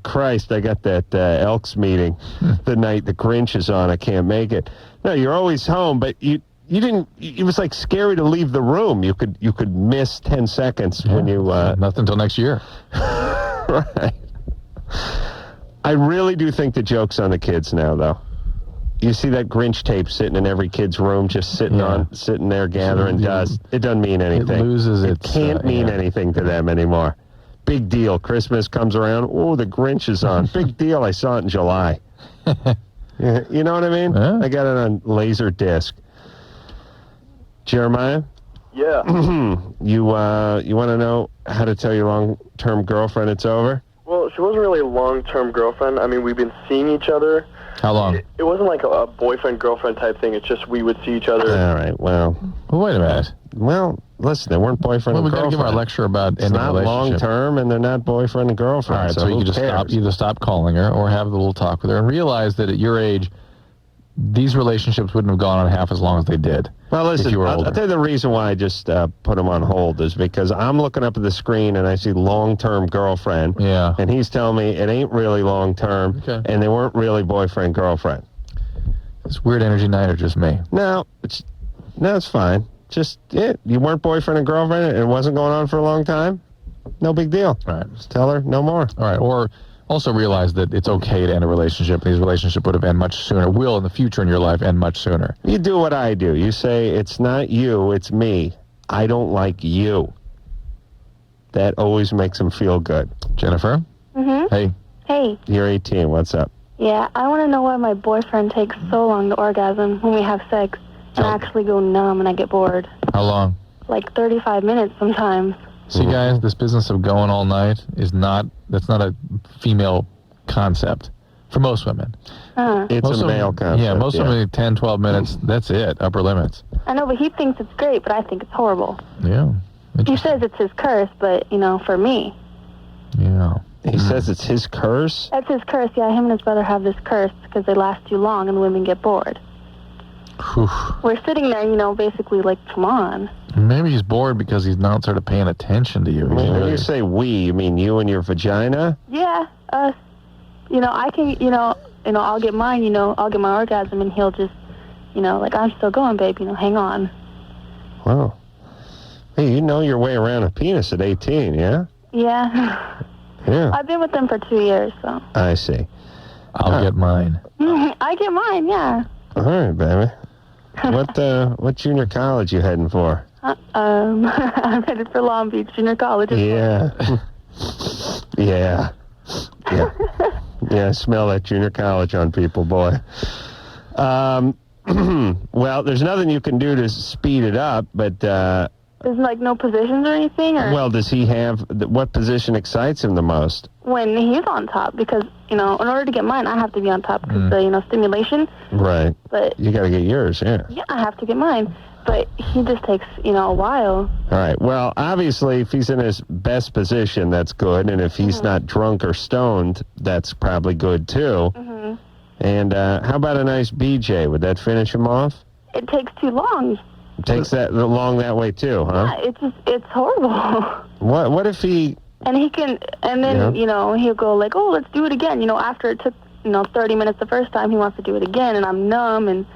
Christ, I got that Elks meeting the night the Grinch is on. I can't make it. No, you're always home, but you didn't. It was like scary to leave the room. You could miss 10 seconds when you. Nothing until next year. Right. I really do think the joke's on the kids now, though. You see that Grinch tape sitting in every kid's room, just sitting there gathering dust. It doesn't mean anything. It loses It can't mean anything to them anymore. Big deal. Christmas comes around. Oh, the Grinch is on. Big deal. I saw it in July. You know what I mean? Yeah. I got it on laser disc. Jeremiah? Yeah. You want to know how to tell your long-term girlfriend it's over? Well, she wasn't really a long-term girlfriend. I mean, we've been seeing each other. How long? It wasn't like a boyfriend-girlfriend type thing. It's just we would see each other. All right, well, Wait a minute. listen, they weren't boyfriend Well, and we got to girlfriend. give our lecture about It's ending not relationship. long-term, and they're not boyfriend and girlfriend. All right, so you who can just cares? either stop calling her or have a little talk with her and realize that at your age, these relationships wouldn't have gone on half as long as they did. Well, listen, if you were I'll older. tell you the reason why I just put him on hold is because I'm looking up at the screen and I see long-term girlfriend. Yeah. And he's telling me it ain't really long-term, Okay. and they weren't really boyfriend-girlfriend. It's weird energy night or just me? No, it's fine. Just, you weren't boyfriend and girlfriend and it wasn't going on for a long time? No big deal. All right. Just tell her no more. All right. Or also realize that it's okay to end a relationship. These relationships would have ended much sooner. Will in the future in your life end much sooner. You do what I do. You say, it's not you, it's me. I don't like you. That always makes them feel good. Jennifer? Mm-hmm. Hey. Hey, You're 18. What's up? yeah, I want to know why my boyfriend takes so long to orgasm when we have sex and I actually go numb and I get bored. How long? Like 35 minutes sometimes. See, guys, this business of going all night that's not a female concept for most women. It's Most a male concept. Yeah, most women, 10, 12 minutes, that's it, upper limits. I know, but he thinks it's great, but I think it's horrible. Yeah. He Interesting. says it's his curse, but, for me. Yeah. He says it's his curse? That's his curse. Yeah, him and his brother have this curse because they last too long and women get bored. Whew. We're sitting there, basically like, come on. Maybe he's bored because he's not sort of paying attention to you. I mean, when you say we, you mean you and your vagina? Yeah, us. I can, I'll get mine, I'll get my orgasm and he'll just, like, I'm still going, babe, hang on. Wow. Hey, you know your way around a penis at 18, yeah? Yeah. Yeah. I've been with them for 2 years, so. I see. I'll get mine. I get mine, yeah. All right, baby. What junior college you heading for? I'm headed for Long Beach Junior College. Yeah. Yeah. Yeah, I smell that junior college on people, boy. Well, there's nothing you can do to speed it up, but... There's, like, no positions or anything? Or well, does he have... What position excites him the most? when he's on top, because, in order to get mine, I have to be on top because the, stimulation. Right. But you got to get yours, yeah. Yeah, I have to get mine. But he just takes, a while. All right. Well, obviously, if he's in his best position, that's good. And if he's not drunk or stoned, that's probably good, too. Mm-hmm. And how about a nice BJ? Would that finish him off? It takes too long. It takes that long that way, too, huh? Yeah, it's horrible. What if he... And he can, and then, he'll go like, oh, let's do it again. After it took, 30 minutes the first time, he wants to do it again, and I'm numb, and...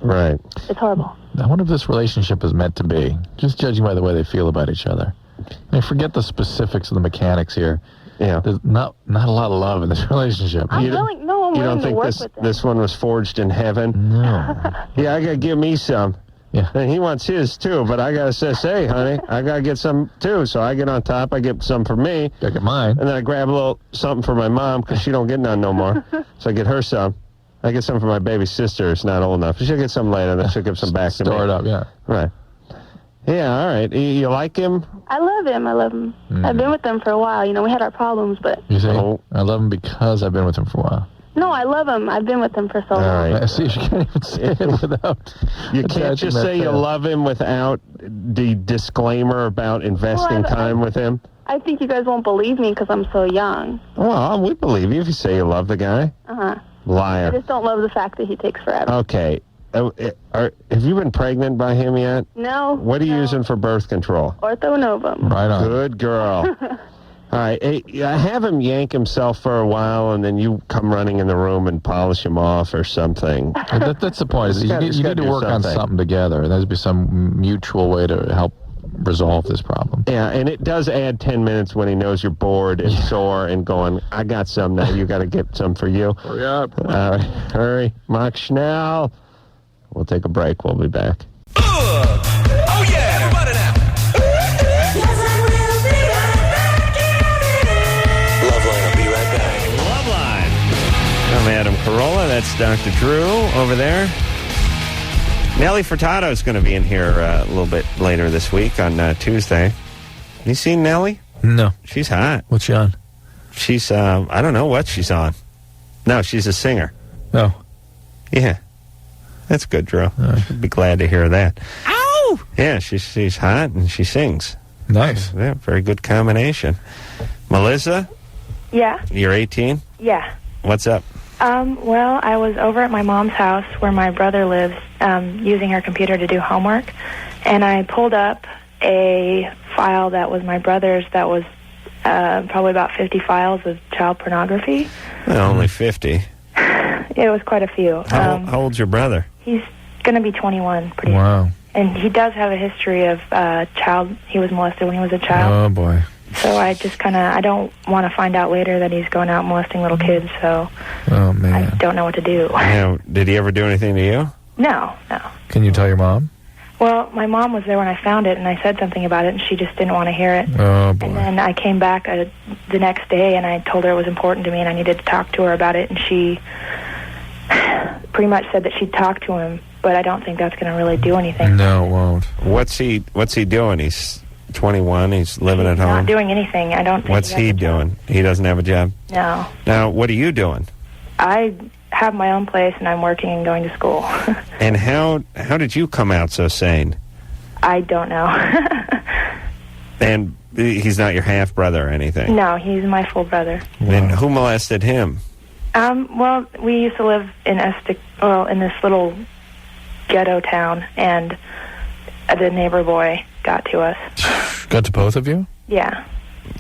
Right. It's horrible. I wonder if this relationship is meant to be, just judging by the way they feel about each other. I mean, forget the specifics of the mechanics here. Yeah. There's not a lot of love in this relationship. I'm willing to work with it. This one was forged in heaven? No. Yeah, I got to give me some. Yeah. And he wants his, too, but I got to say, hey, honey, I got to get some, too. So I get on top, I get some for me. I get mine. And then I grab a little something for my mom, because she don't get none no more. So I get her some. I get some for my baby sister. It's not old enough. She'll get some later, then she'll give some back to me. Store it up, yeah. Right. Yeah, all right. You like him? I love him. I've been with him for a while. We had our problems, but... You say, I love him because I've been with him for a while. No, I love him. I've been with him for so long. All right. See, you can't even say it without... You can't just say you love him without the disclaimer about investing time with him? I think you guys won't believe me because I'm so young. Well, we believe you if you say you love the guy. Uh-huh. Liar. I just don't love the fact that he takes forever. Okay. Have you been pregnant by him yet? No. What are you using for birth control? Orthonovum. Right on. Good girl. All right. Hey, have him yank himself for a while, and then you come running in the room and polish him off or something. That's the point. You need to work on something together. There's be some mutual way to help resolve this problem. Yeah, and it does add 10 minutes when he knows you're bored and sore and going, I got some now. You got to get some for you. Hurry up. All right. Hurry. Mach schnell. We'll take a break. We'll be back. Oh, yeah, everybody now. LoveLine will be right back. LoveLine. I'm Adam Carolla. That's Dr. Drew over there. Nellie Furtado is going to be in here a little bit later this week on Tuesday. You seen Nellie? No. She's hot. What's she on? She's, I don't know what she's on. No, she's a singer. Oh. Yeah. That's good, Drew. I'd be glad to hear that. Ow! Yeah, she's hot and she sings. Nice. Yeah, very good combination. Melissa, Yeah, you're 18? yeah. What's up? Well, I was over at my mom's house where my brother lives, using her computer to do homework, and I pulled up a file that was my brother's that was probably about 50 files of child pornography. Well, only 50. It was quite a few. How old's your brother? He's going to be 21 pretty Wow. soon. And he does have a history of he was molested when he was a child. Oh, boy. So I just I don't want to find out later that he's going out molesting little kids, so Oh, man. I don't know what to do. Now, did he ever do anything to you? No. Can you tell your mom? Well, my mom was there when I found it, and I said something about it, and she just didn't want to hear it. Oh, boy. And then I came back the next day, and I told her it was important to me, and I needed to talk to her about it, and she pretty much said that she'd talk to him, but I don't think that's going to really do anything. No, it won't. What's he doing? He's 21. He's living at home. Not doing anything. I don't think What's he has a job. doing? He doesn't have a job? No. Now, what are you doing? I have my own place, and I'm working and going to school. And how did you come out so sane? I don't know. And he's not your half-brother or anything? No, he's my full brother. And who molested him? Well, we used to live in in this little ghetto town, and the neighbor boy got to us. Got to both of you? Yeah.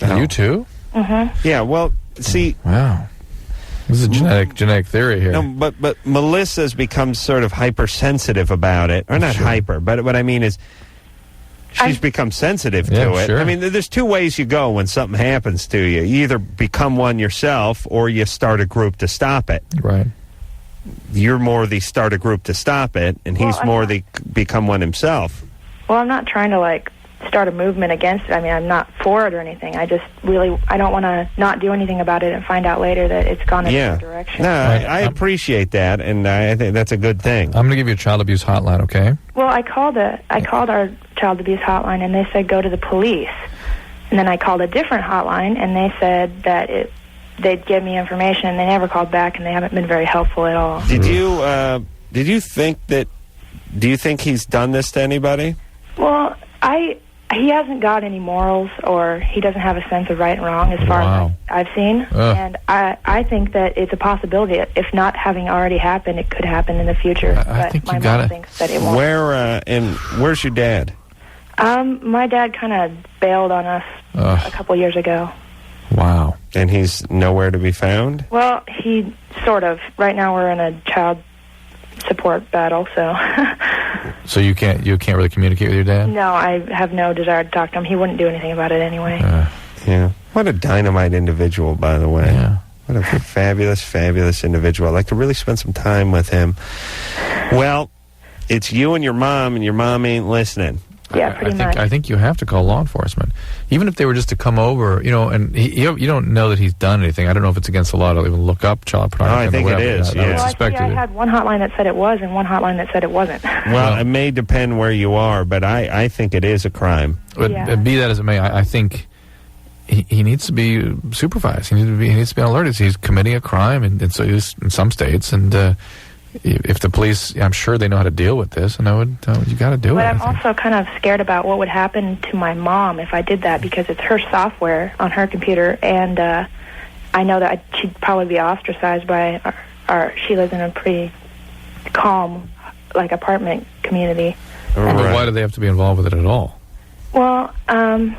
You too? Mm-hmm. Yeah, well, see... Wow. This is a genetic theory here. No, but Melissa's become sort of hypersensitive about it. Or not hyper, but what I mean is she's become sensitive to Yeah, it. sure. I mean, there's two ways you go when something happens to you. You either become one yourself or you start a group to stop it. Right. You're more the start a group to stop it, and he's more the become one himself. Well, I'm not trying to, like, start a movement against it. I mean, I'm not for it or anything. I just really, I don't want to not do anything about it and find out later that it's gone in a different direction. No, I appreciate that, and I think that's a good thing. I'm going to give you a child abuse hotline, okay? Well, I called our child abuse hotline, and they said go to the police. And then I called a different hotline, and they said that they'd give me information, and they never called back, and they haven't been very helpful at all. Did you think that? Do you think he's done this to anybody? Well, he hasn't got any morals, or he doesn't have a sense of right and wrong as far as I've seen. And I think that it's a possibility. If not having already happened, it could happen in the future. I think my mom thinks that it won't. Where's your dad? My dad kind of bailed on us a couple years ago. Wow. And he's nowhere to be found? Well, he sort of. Right now we're in a child support battle, so... So you can't really communicate with your dad? No, I have no desire to talk to him. He wouldn't do anything about it anyway. Yeah. What a dynamite individual, by the way. Yeah. What a fabulous, fabulous individual. I'd like to really spend some time with him. Well, it's you and your mom ain't listening. Yeah, pretty much. I think you have to call law enforcement, even if they were just to come over. You know, and you don't know that he's done anything. I don't know if it's against the law to even look up child pornography. I think it is. Well, actually, I had one hotline that said it was, and one hotline that said it wasn't. Well, it may depend where you are, but I think it is a crime. But be that as it may, I think he needs to be supervised. He needs to be on alert. He's committing a crime, and so he's in some states. And if the police, I'm sure they know how to deal with this, and you got to do it. But I'm also kind of scared about what would happen to my mom if I did that, because it's her software on her computer, and I know that she'd probably be ostracized by she lives in a pretty calm, like, apartment community. Well, why do they have to be involved with it at all? Well, I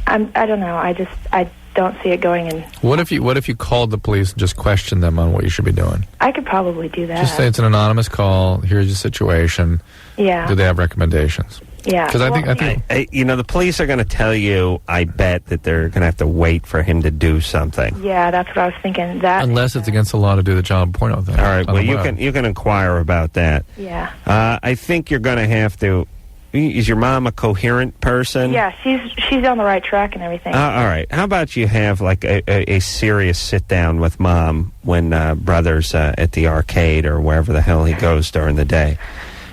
don't know. I don't see it going in. What if you called the police and just questioned them on what you should be doing? I could probably do that. Just say it's an anonymous call. Here's your situation. Yeah. Do they have recommendations? Yeah. Because I think the police are going to tell you, I bet, that they're going to have to wait for him to do something. Yeah, that's what I was thinking. Unless it's against the law to do the child porno thing. All right. Well, you can inquire about that. Yeah. I think you're going to have to. Is your mom a coherent person? Yeah, she's on the right track and everything. All right. How about you have like a serious sit down with mom when brother's at the arcade or wherever the hell he goes during the day?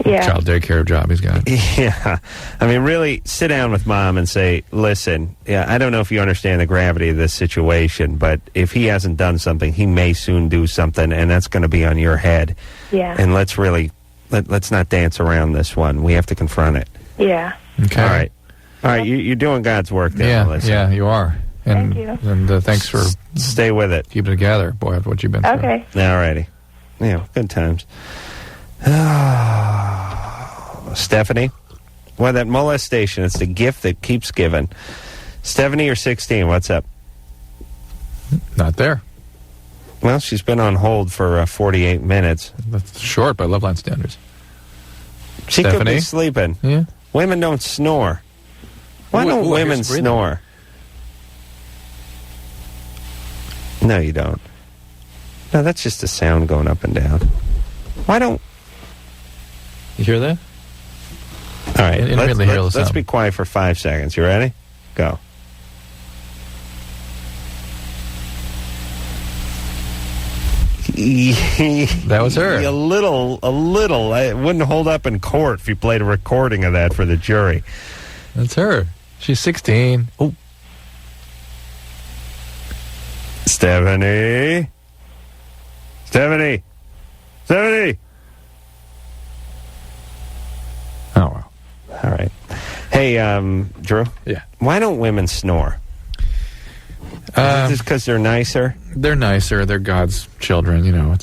Yeah. Child daycare job he's got. Yeah. I mean, really sit down with mom and say, listen, I don't know if you understand the gravity of this situation, but if he hasn't done something, he may soon do something, and that's going to be on your head. Yeah. And let's not dance around this one. We have to confront it. Yeah. Okay. All right. You're doing God's work there, Melissa. Yeah, you are. And, Thank you. And thanks for stay with it. Keeping it together, boy, after what you've been through. Okay. All righty. Yeah, good times. Stephanie? Well, that molestation, it's the gift that keeps giving. Stephanie, you're 16. What's up? Not there. Well, she's been on hold for 48 minutes. That's short by LoveLine standards. She Stephanie? could be sleeping. Yeah. Women don't snore. Why don't women snore? No, you don't. No, that's just a sound going up and down. Why don't... You hear that? All right, let's sound. be quiet for 5 seconds. You ready? Go. That was her. A little. It wouldn't hold up in court if you played a recording of that for the jury. That's her. She's 16. Oh. Stephanie. Oh, well. All right. Hey, Drew. Yeah. Why don't women snore? Just because they're nicer? They're nicer. They're God's children, you know.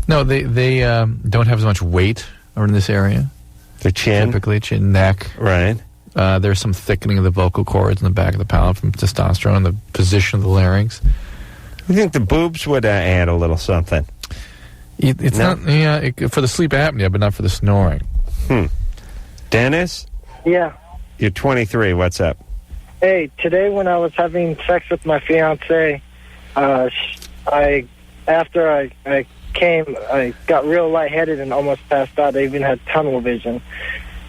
They don't have as much weight over in this area. Their chin? Typically, chin, neck. Right. There's some thickening of the vocal cords in the back of the palate from testosterone and the position of the larynx. You think the boobs would add a little something? It's not, for the sleep apnea, but not for the snoring. Dennis? Yeah. You're 23. What's up? Hey, today when I was having sex with my fiance, after I came, I got real lightheaded and almost passed out. I even had tunnel vision.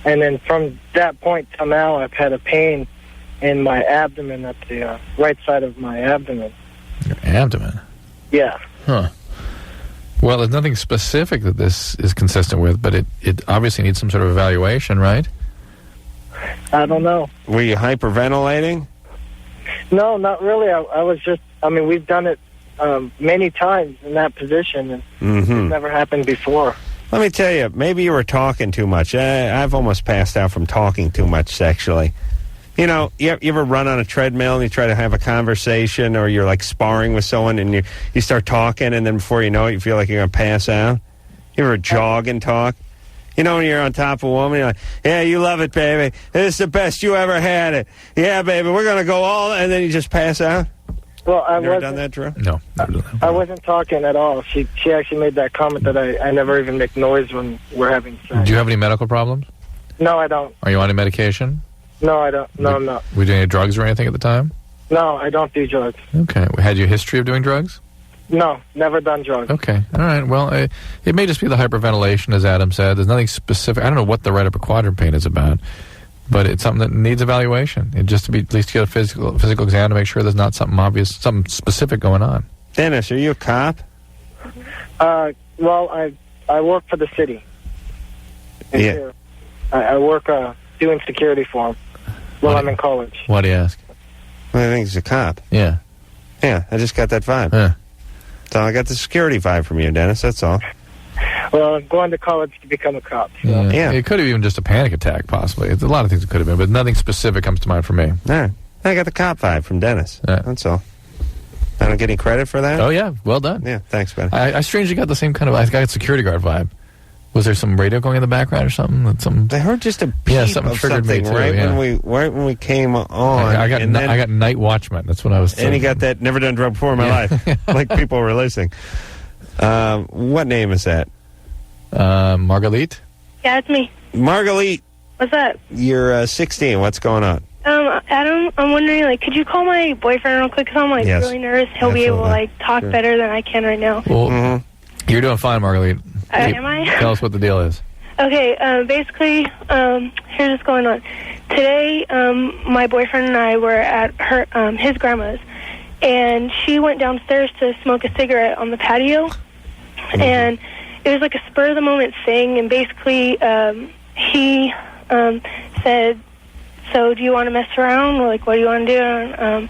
And then from that point till now, I've had a pain in my abdomen, at the right side of my abdomen. Your abdomen? Yeah. Huh. Well, there's nothing specific that this is consistent with, but it obviously needs some sort of evaluation, right? I don't know. Were you hyperventilating? No, not really. I was just, we've done it many times in that position, and it's never happened before. Let me tell you, maybe you were talking too much. I've almost passed out from talking too much sexually. You know, you ever run on a treadmill and you try to have a conversation, or you're like sparring with someone and you start talking, and then before you know it, you feel like you're going to pass out? You ever jog and talk? You know, when you're on top of a woman, you're like, yeah, you love it, baby. This is the best you ever had it. Yeah, baby, we're going to go all, and then you just pass out? Well, I never done that, Drew? No, never done that. I wasn't talking at all. She actually made that comment that I never even make noise when we're having sex. Do you have any medical problems? No, I don't. Are you on any medication? No, I don't. No, I'm not. Were you doing any drugs or anything at the time? No, I don't do drugs. Okay. Had you a history of doing drugs? No, never done drugs. Okay. All right. Well, it may just be the hyperventilation, as Adam said. There's nothing specific. I don't know what the right upper quadrant pain is about, but it's something that needs evaluation. It just to be at least get a physical exam to make sure there's not something obvious, something specific going on. Dennis, are you a cop? Well, I work for the city. Yeah. I work doing security for them while I'm in college. Why do you ask? Well, I think he's a cop. Yeah. Yeah, I just got that vibe. Yeah. So I got the security vibe from you, Dennis, that's all. Well, I'm going to college to become a cop. So. Yeah. It could have even just a panic attack, possibly. It's a lot of things it could have been, but nothing specific comes to mind for me. All right. I got the cop vibe from Dennis. Yeah. That's all. I don't get any credit for that? Oh, yeah. Well done. Yeah, thanks, buddy. I strangely got the same kind of... I got security guard vibe. Was there some radio going in the background or something? I heard just a beep something of triggered something me too, right when we came on. I got night watchman. That's what I was thinking. And he got that never done drug before in my life. Like people were listening. What name is that? Margalit? Yeah, it's me. Margalit. What's up? You're 16. What's going on? Adam, I'm wondering, could you call my boyfriend real quick? Because I'm, Yes. really nervous. He'll be able to, talk Sure. better than I can right now. Well, you're doing fine, Margalit. Am I? Tell us what the deal is. Okay, basically, here's what's going on. Today, my boyfriend and I were at his grandma's, and she went downstairs to smoke a cigarette on the patio, and it was like a spur-of-the-moment thing, and basically, he said, so do you want to mess around, or, what do you want to do? And,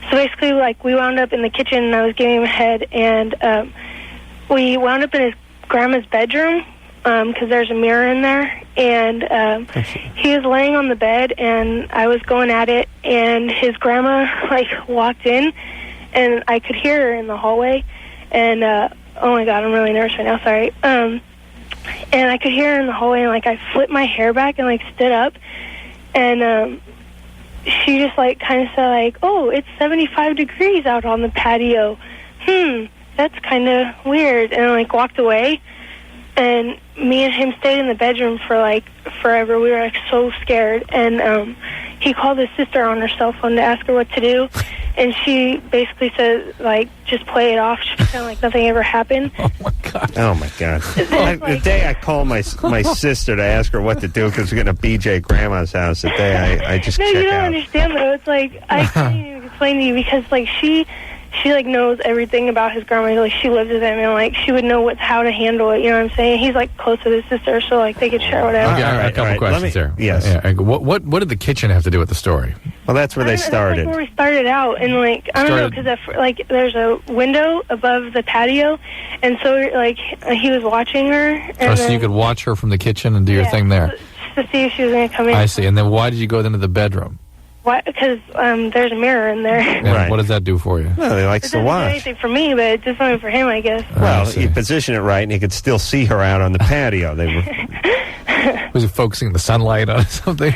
so basically, we wound up in the kitchen, and I was giving him a head, and we wound up in his grandma's bedroom, because there's a mirror in there, and he was laying on the bed, and I was going at it, and his grandma, walked in, and I could hear her in the hallway, and, oh my God, I'm really nervous right now, sorry, and I could hear her in the hallway, and, I flipped my hair back and, stood up, and, she just, kind of said, oh, it's 75 degrees out on the patio, that's kind of weird, and, walked away. And me and him stayed in the bedroom for, forever. We were, so scared. And he called his sister on her cell phone to ask her what to do. And she basically said, just play it off. She pretend like nothing ever happened. Oh, my God. Oh, my God. The day I called my sister to ask her what to do because we're going to BJ Grandma's house, the day I just No, check you don't out. understand, though. It's I can't even explain to you because, she knows everything about his grandma. She lives with him, and she would know how to handle it. You know what I'm saying? He's close with his sister, so they could share whatever. Okay, a couple questions there. Yes. Yeah. What did the kitchen have to do with the story? Well, that's where they started. That's where we started out, and I don't know because there's a window above the patio, and so he was watching her. And so you could watch her from the kitchen and do your thing there. To see if she was going to come in. I see. And then why did you go into the bedroom? Why? Because there's a mirror in there. And what does that do for you? Well, he likes to It doesn't do watch. anything for me, but it does something for him, I guess. Well, you position it right, and you could still see her out on the patio. They were. Was it focusing the sunlight on something?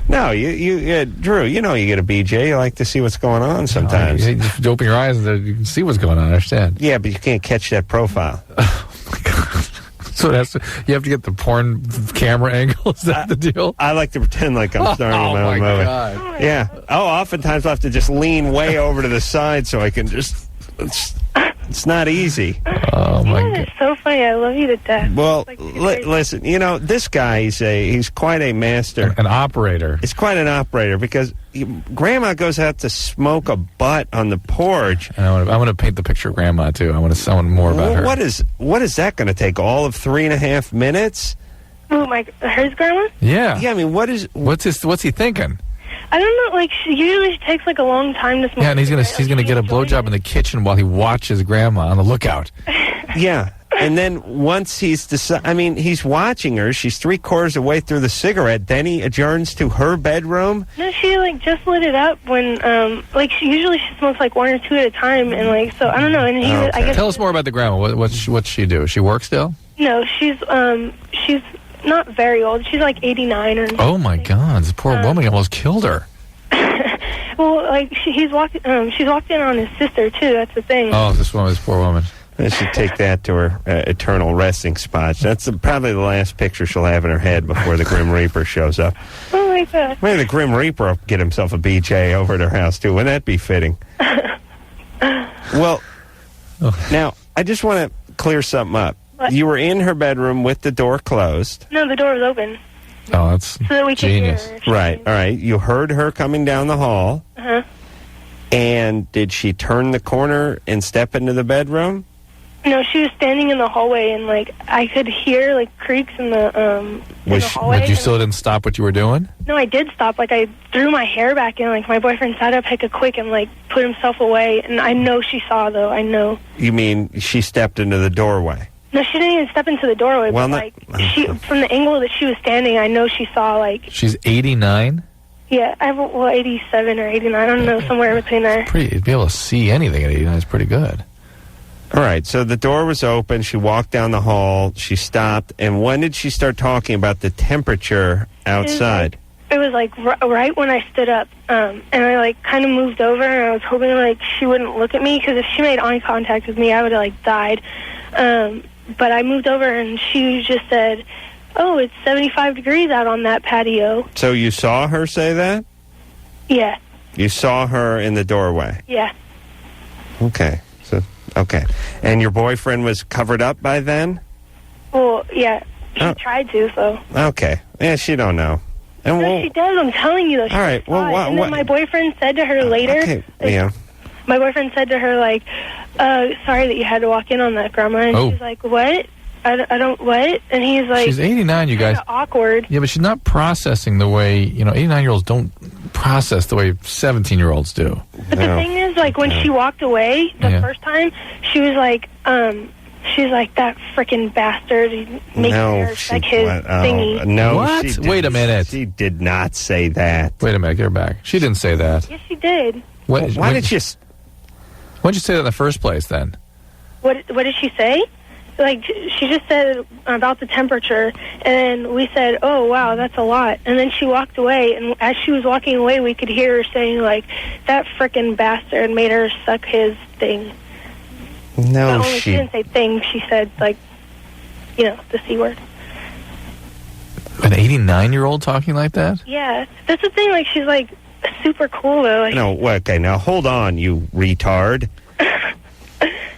No, you Drew, you get a BJ. You like to see what's going on sometimes. You just open your eyes and you can see what's going on. I understand. Yeah, but you can't catch that profile. Oh, my God. So you have to get the porn camera angle. Is that the deal? I like to pretend like I'm starring in my own movie. God. Yeah. Oh, oftentimes I have to just lean way over to the side so I can just. It's not easy. Oh my God! God. It's so funny. I love you to death. Well, listen. This guy he's quite a master. An operator. He's quite an operator because Grandma goes out to smoke a butt on the porch. And I want to paint the picture of Grandma too. I want to more about her. What is that going to take? All of 3.5 minutes? Ooh, hers grandma? Yeah. Yeah. I mean, what's he thinking? I don't know. Like, usually she takes like a long time to smoke. Yeah, and he's gonna get a blowjob in the kitchen while he watches Grandma on the lookout. Yeah. And then once he's he's watching her. She's 3/4 of the way through the cigarette. Then he adjourns to her bedroom. No, she just lit it up when usually she smokes like 1 or 2 at a time, and so I don't know. And he, Okay. I guess. Tell us more about the Grandma. What's she do? She works still? No, she's not very old. She's like 89 or. Oh my God! This poor woman almost killed her. Well, she's walked in on his sister too. That's the thing. Oh, this poor woman. I should take that to her eternal resting spot. That's probably the last picture she'll have in her head before the Grim Reaper shows up. Oh my God! Maybe the Grim Reaper will get himself a BJ over at her house too. Wouldn't that be fitting? Well, now I just want to clear something up. What? You were in her bedroom with the door closed. No, the door was open. Oh, that's so that we genius. Could hear her. Right. All right. You heard her coming down the hall. Uh-huh. And did she turn the corner and step into the bedroom? No, she was standing in the hallway, and I could hear creaks in the hallway. But you still didn't stop what you were doing? No, I did stop. I threw my hair back in. My boyfriend sat up hecka quick and put himself away. And I know she saw though. I know. You mean she stepped into the doorway? No, she didn't even step into the doorway. Well, but she from the angle that she was standing, I know she saw She's 89. Yeah, I have 87 or 89. I don't know, somewhere between there. To be able to see anything at 89 is pretty good. All right, so the door was open. She walked down the hall. She stopped. And when did she start talking about the temperature outside? It was right when I stood up, and I kind of moved over, and I was hoping she wouldn't look at me, because if she made eye contact with me, I would have died. But I moved over, and she just said, "Oh, it's 75 degrees out on that patio." So you saw her say that? Yeah. You saw her in the doorway? Yeah. Okay. Okay. And your boyfriend was covered up by then? Well, yeah. She tried to, so. Okay. Yeah, she don't know. And No, she does. I'm telling you, though. She all right. Well, and then my boyfriend said to her later. Okay. Yeah. My boyfriend said to her, sorry that you had to walk in on that, Grandma. And she's like, what? I don't, what? And he's like... She's 89, you guys. Awkward. Yeah, but she's not processing the way, 89-year-olds don't process the way 17-year-olds do. But the thing is, when she walked away the first time, she was she's like, that freaking bastard, making her his thingy. No, what? She Wait a minute. She did not say that. Wait a minute, get her back. She didn't say that. Yes, she did. Why did you... Why'd you say that in the first place, then? What did she say? She just said about the temperature, and then we said, "Oh, wow, that's a lot." And then she walked away, and as she was walking away, we could hear her saying, that frickin' bastard made her suck his thing. No, she didn't say thing. She said, the C word. An 89-year-old talking like that? Yeah. That's the thing. She's, super cool, though. No, okay, now hold on, you retard.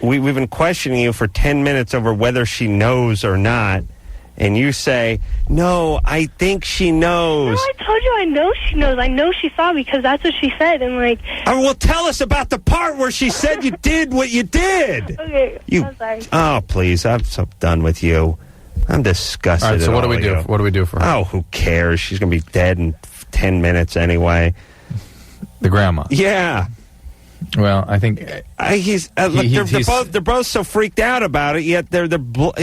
We've been questioning you for 10 minutes over whether she knows or not, and you say, no, I think she knows. No, I told you I know she knows. I know she saw because that's what she said, and Oh, well, tell us about the part where she said you did what you did. Okay, I'm sorry. Oh, please, I'm so done with you. I'm disgusted. All right, so at what do we do? you. What do we do for her? Oh, who cares? She's going to be dead in 10 minutes anyway. The grandma. Yeah. Well, I think they're both so freaked out about it. Yet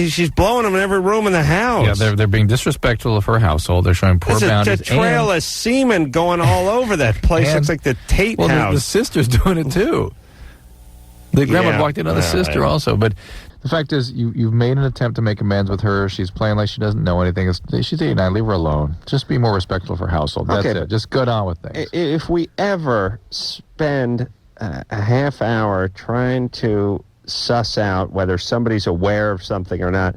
she's blowing them in every room in the house. Yeah, they're being disrespectful of her household. They're showing poor boundaries. There's a trail of semen going all over that place. Looks like the Tate house. The sister's doing it too. The grandma walked in on the sister also. But the fact is, you've made an attempt to make amends with her. She's playing like she doesn't know anything. She's 89. Leave her alone. Just be more respectful of her household. That's it. Just get on with things. If we ever spend a half hour trying to suss out whether somebody's aware of something or not,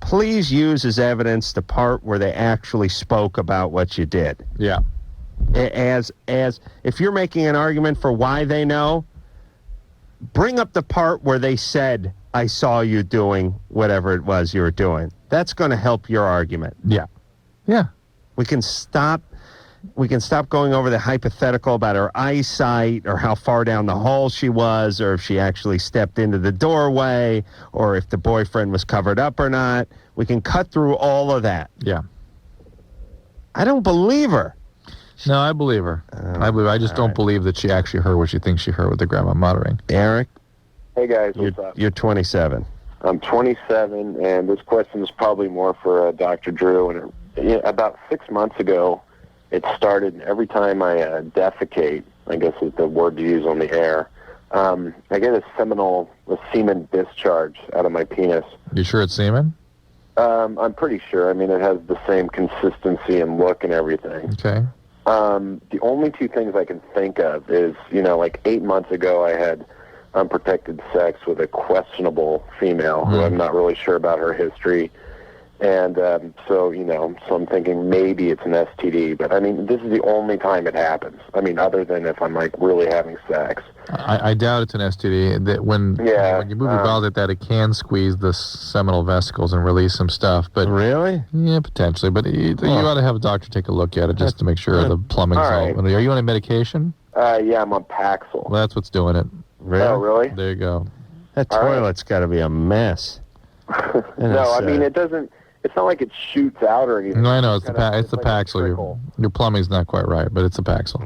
please use as evidence the part where they actually spoke about what you did. Yeah. As if you're making an argument for why they know, bring up the part where they said, I saw you doing whatever it was you were doing. That's going to help your argument. Yeah. Yeah. We can stop going over the hypothetical about her eyesight or how far down the hall she was or if she actually stepped into the doorway or if the boyfriend was covered up or not. We can cut through all of that. Yeah. I don't believe her. No, I believe her. I just don't believe that she actually heard what she thinks she heard with the grandma muttering. Eric? Hey, guys. What's up? You're 27. I'm 27, and this question is probably more for Dr. Drew. And about 6 months ago, it started every time I defecate, I guess is the word to use on the air, I get a semen discharge out of my penis. You sure it's semen? I'm pretty sure. I mean, it has the same consistency and look and everything. Okay. The only two things I can think of is, like 8 months ago, I had unprotected sex with a questionable female who I'm not really sure about her history. And so I'm thinking maybe it's an STD. But, I mean, this is the only time it happens. I mean, other than if I'm, really having sex. I doubt it's an STD. That when you move your bowels like that, it can squeeze the seminal vesicles and release some stuff. But really? Yeah, potentially. But you ought to have a doctor take a look at it just to make sure the plumbing's all. Are you on a medication? Yeah, I'm on Paxil. Well, that's what's doing it. Really? Oh, really? There you go. That toilet's got to be a mess. No, I mean, it doesn't. It's not like it shoots out or anything. No, I know. It's the Paxil. Your plumbing's not quite right, but it's a Paxil.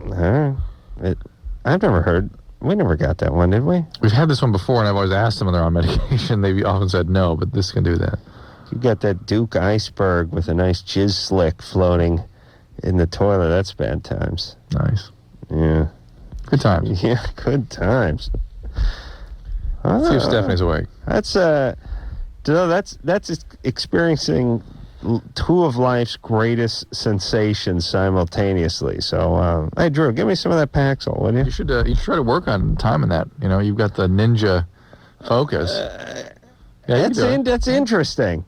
I've never heard. We never got that one, did we? We've had this one before, and I've always asked them when they're on medication. They've often said no, but this can do that. You got that Duke iceberg with a nice jizz slick floating in the toilet. That's bad times. Nice. Yeah. Good times. Yeah, good times. Let's see if Stephanie's awake. That's experiencing two of life's greatest sensations simultaneously. So, hey, Drew, give me some of that Paxil, will you? You should try to work on timing that. You've got the Ninja Focus. That's interesting.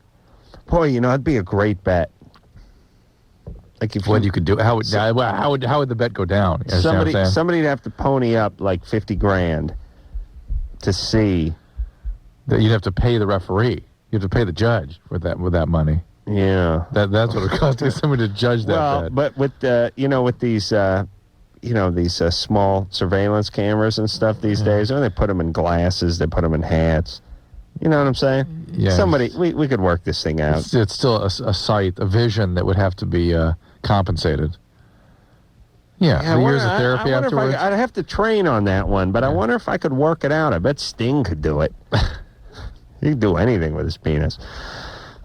Boy, that'd be a great bet. Like if you could do, how would the bet go down? Somebody'd have to pony up like $50,000 to see. That you'd have to pay the referee. You have to pay the judge with that money. Yeah, that's what it costs to somebody to judge that bet. But with these these small surveillance cameras and stuff these days, they put them in glasses, they put them in hats. You know what I'm saying? Yeah. We could work this thing out. It's still a sight, a vision that would have to be compensated. Yeah, years of therapy afterwards. I'd have to train on that one, but I wonder if I could work it out. I bet Sting could do it. He can do anything with his penis.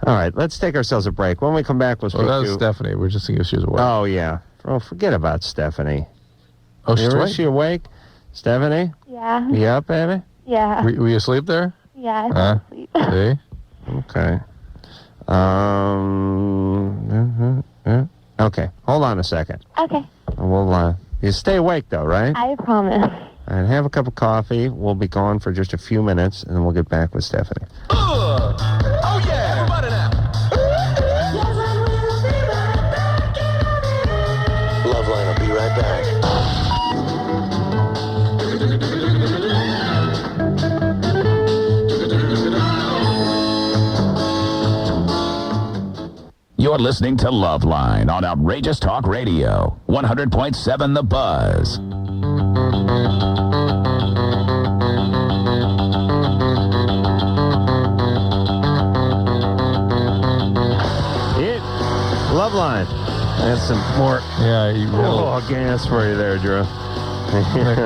All right, let's take ourselves a break. When we come back, we'll speak to... that was Stephanie. We're just thinking if she was awake. Oh, yeah. Oh, forget about Stephanie. Oh, she's awake? Is she awake? Stephanie? Yeah. You up, baby? Yeah. Were you asleep there? Yeah, I fell asleep. See? Okay. Okay, hold on a second. Okay. We'll, you stay awake, though, right? I promise. All right, have a cup of coffee. We'll be gone for just a few minutes, and then we'll get back with Stephanie. Oh, yeah, everybody now. LoveLine will be right back. You're listening to LoveLine on Outrageous Talk Radio, 100.7 The Buzz. LoveLine. That's some more gas for you there, Drew.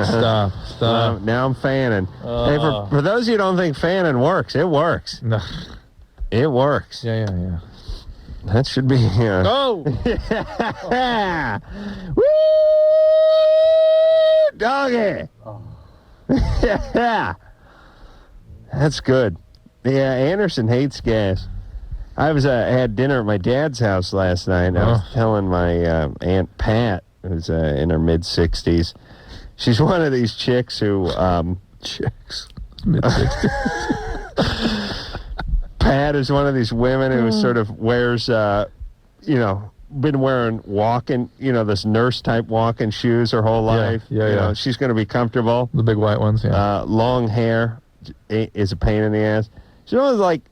Stop. Now I'm fanning. Hey, for those of you who don't think fanning works, it works. No. It works. Yeah. That should be... Oh! Woo! Doggy! Oh. Yeah. That's good. Yeah, Anderson hates gas. I had dinner at my dad's house last night, and I was telling my Aunt Pat, who's in her mid-60s, she's one of these chicks who... Chicks. Mid-60s. Pat is one of these women who sort of wears, been wearing those nurse-type walking shoes her whole life. Yeah. She's going to be comfortable. The big white ones, yeah. Long hair is a pain in the ass. She's like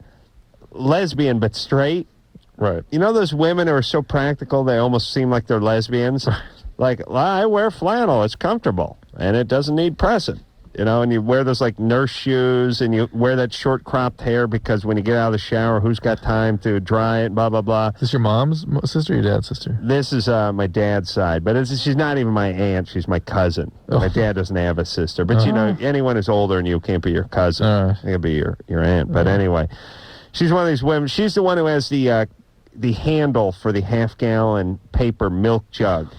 lesbian but straight. Right. You know those women who are so practical they almost seem like they're lesbians? Like, I wear flannel. It's comfortable, and it doesn't need pressing. And you wear those, like, nurse shoes, and you wear that short-cropped hair because when you get out of the shower, who's got time to dry it, blah, blah, blah. Is this your mom's sister or your dad's sister? This is my dad's side, but she's not even my aunt. She's my cousin. My dad doesn't have a sister. But, anyone who's older than you can't be your cousin. It could be your aunt. But anyway, she's one of these women. She's the one who has the handle for the half-gallon paper milk jug.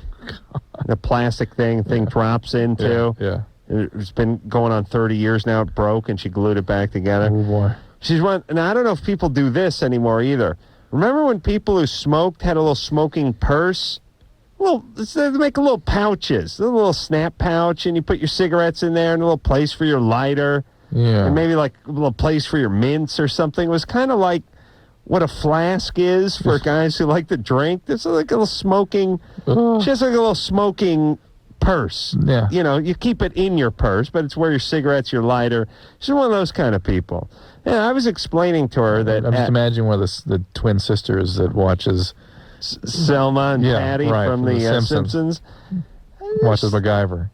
The plastic thing drops into. Yeah. It's been going on 30 years now. It broke, and she glued it back together. Oh, boy. She's one, and I don't know if people do this anymore either. Remember when people who smoked had a little smoking purse? They make little pouches, a little snap pouch, and you put your cigarettes in there, and a little place for your lighter. Yeah. And maybe like a little place for your mints or something. It was kind of like what a flask is for guys who like to drink. There's like a little smoking, just like a little smoking purse. Yeah. You keep it in your purse, but it's where your cigarettes, your lighter. She's one of those kind of people. Yeah, I was explaining to her that... I'm just imagining one of the twin sisters that watches... Selma and Patty from the Simpsons. Watches MacGyver.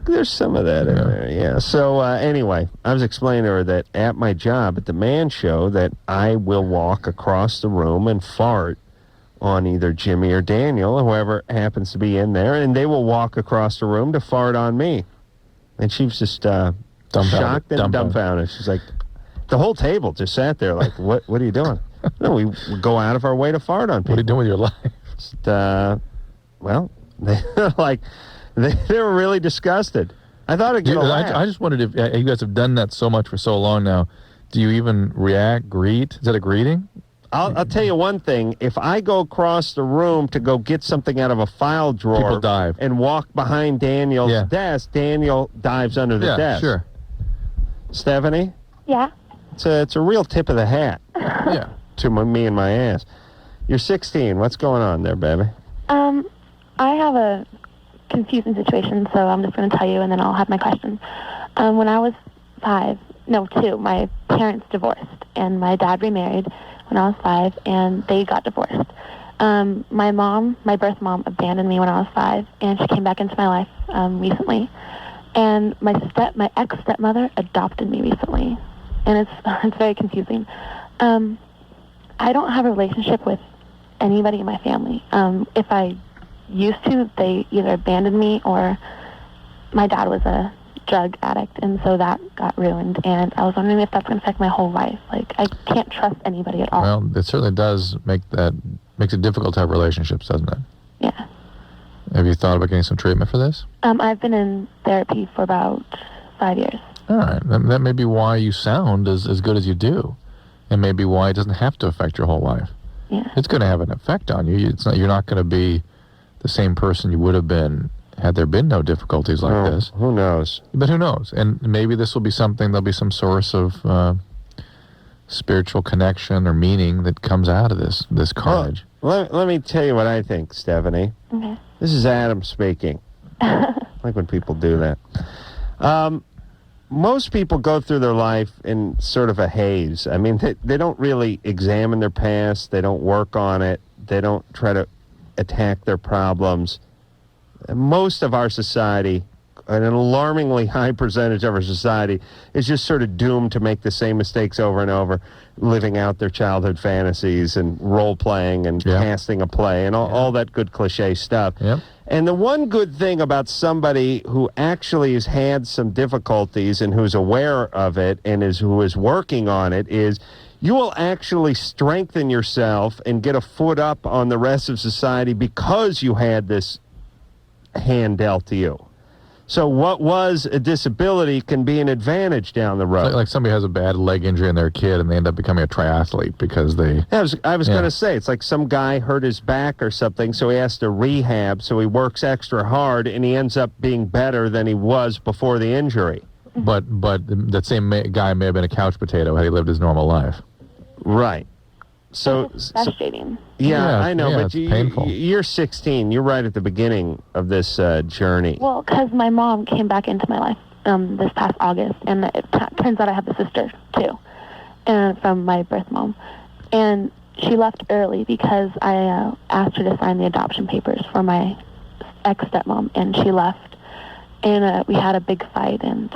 There's some of that in there, yeah. So anyway, I was explaining to her that at my job, at the Man Show, that I will walk across the room and fart on either Jimmy or Daniel, whoever happens to be in there, and they will walk across the room to fart on me. And she was just shocked and dumbfounded. She's like, the whole table just sat there like, what are you doing? No, we go out of our way to fart on people. What are you doing with your life? Just, they were really disgusted. I thought it'd get a laugh. I just wondered if you guys have done that so much for so long now. Do you even react, greet? Is that a greeting? I'll tell you one thing. If I go across the room to go get something out of a file drawer People dive. and walk behind Daniel's desk, Daniel dives under the desk. Sure. Stephanie? Yeah? It's a real tip of the hat. Yeah. To me and my ass. You're 16. What's going on there, baby? I have a confusing situation, so I'm just going to tell you, and then I'll have my questions. When I was 2, my parents divorced, and my dad remarried when I was 5, and they got divorced. My birth mom, abandoned me when I was 5, and she came back into my life recently. And my ex-stepmother adopted me recently, and it's very confusing. I don't have a relationship with anybody in my family. If I used to, they either abandoned me or my dad was a drug addict, and so that got ruined. And I was wondering if that's going to affect my whole life. Like, I can't trust anybody at all. Well, it certainly does makes it difficult to have relationships, doesn't it? Yeah. Have you thought about getting some treatment for this? I've been in therapy for about 5 years. All right. That may be why you sound as good as you do, and maybe why it doesn't have to affect your whole life. Yeah. It's going to have an effect on you. You're not going to be the same person you would have been had there been no difficulties like this. Who knows? But who knows? And maybe this will be there'll be some source of spiritual connection or meaning that comes out of this carnage. Well, let me tell you what I think, Stephanie. Okay. This is Adam speaking. Like when people do that. Most people go through their life in sort of a haze. I mean, they don't really examine their past. They don't work on it. They don't try to attack their problems. Most of our society, an alarmingly high percentage of our society, is just sort of doomed to make the same mistakes over and over, living out their childhood fantasies and role-playing and casting a play and all that good cliche stuff. Yep. And the one good thing about somebody who actually has had some difficulties and who's aware of it and who is working on it is you will actually strengthen yourself and get a foot up on the rest of society because you had this hand dealt to you. So what was a disability can be an advantage down the road. Like somebody has a bad leg injury in their kid and they end up becoming a triathlete because they... I was going to say, it's like some guy hurt his back or something, so he has to rehab, so he works extra hard, and he ends up being better than he was before the injury. But that same guy may have been a couch potato had he lived his normal life. Right. So, It's devastating. yeah, I know, yeah, but it's painful. you're 16. You're right at the beginning of this journey. Well, because my mom came back into my life this past August, and it turns out I have a sister, too, and from my birth mom. And she left early because I asked her to sign the adoption papers for my ex-stepmom, and she left. And we had a big fight, and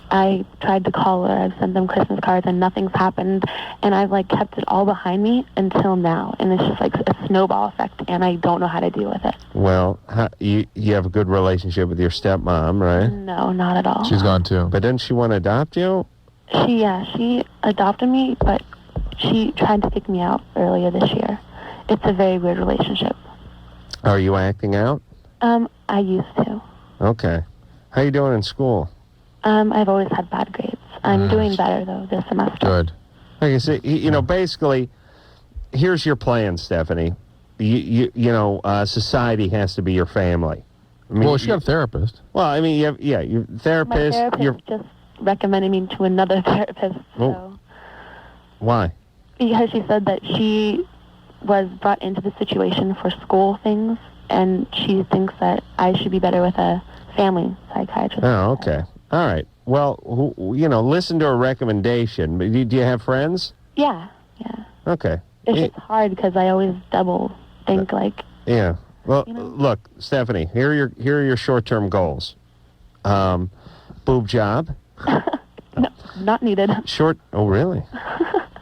I tried to call her. I've sent them Christmas cards, and nothing's happened. And I've, like, kept it all behind me until now. And it's just, like, a snowball effect, and I don't know how to deal with it. Well, you have a good relationship with your stepmom, right? No, not at all. She's gone, too. But didn't she want to adopt you? She adopted me, but she tried to kick me out earlier this year. It's a very weird relationship. Are you acting out? I used to. Okay. How you doing in school? I've always had bad grades. I'm doing better, though, this semester. Good. Like I said, basically, here's your plan, Stephanie. Society has to be your family. I mean, Well, she got a therapist. Well, I mean, your My therapist. therapist just recommended me to another therapist, so... Why? Because she said that she was brought into the situation for school things, and she thinks that I should be better with a family psychiatrist. Oh, okay. All right. Well, listen to a recommendation. Do you have friends? Yeah. Okay. It's just hard because I always double think, like... Yeah. Well, look, Stephanie, here are your short-term goals. Boob job. No, not needed. Oh, really?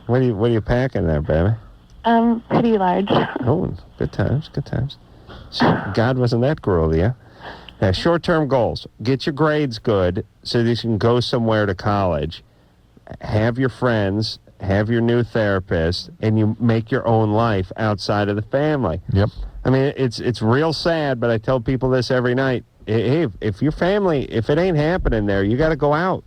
What are you packing there, baby? Pretty large. Oh, good times. So God wasn't that cruel to you. Now, short-term goals. Get your grades good so that you can go somewhere to college, have your friends, have your new therapist, and you make your own life outside of the family. Yep. I mean, it's real sad, but I tell people this every night. Hey, if your family, if it ain't happening there, you got to go out.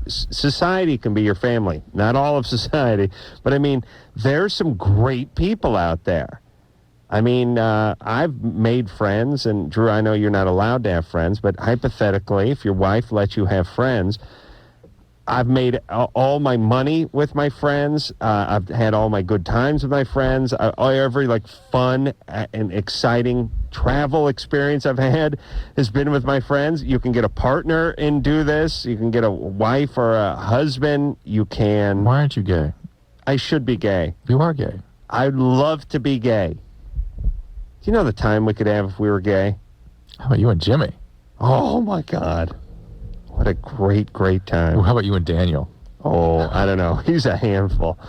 Society can be your family. Not all of society, but I mean, there's some great people out there. I mean, I've made friends, and Drew, I know you're not allowed to have friends, but hypothetically, if your wife lets you have friends, I've made all my money with my friends. I've had all my good times with my friends. Every fun and exciting travel experience I've had has been with my friends. You can get a partner and do this. You can get a wife or a husband. You can. Why aren't you gay? I should be gay. You are gay. I'd love to be gay. Do you know the time we could have if we were gay? How about you and Jimmy? Oh, my God. What a great, great time. Well, how about you and Daniel? Oh, I don't know. He's a handful.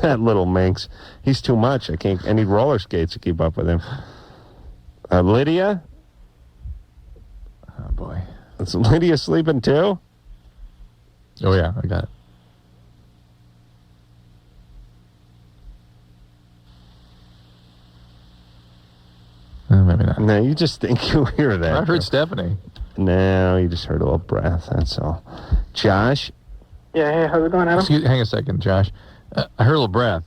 That little minx. He's too much. I need roller skates to keep up with him. Lydia? Oh, boy. Is Lydia sleeping too? Oh, yeah, I got it. Maybe not. No, you just think you hear that. I heard Stephanie. No, you just heard a little breath, that's all. Josh? Yeah, hey, how's it going, Adam? Hang a second, Josh. I heard a little breath.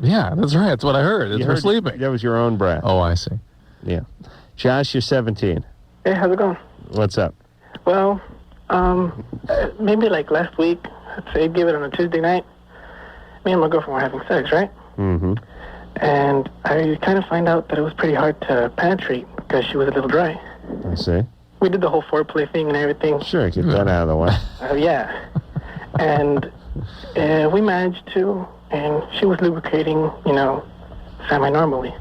Yeah, that's right. That's what I heard. It's her sleeping. That was your own breath. Oh, I see. Yeah. Josh, you're 17. Hey, how's it going? What's up? Well, maybe last week, I'd say give it on a Tuesday night. Me and my girlfriend were having sex, right? Mm-hmm. And I kind of find out that it was pretty hard to penetrate because she was a little dry. I see. We did the whole foreplay thing and everything. Sure, get that out of the way. Yeah. And we managed to, and she was lubricating, semi-normally.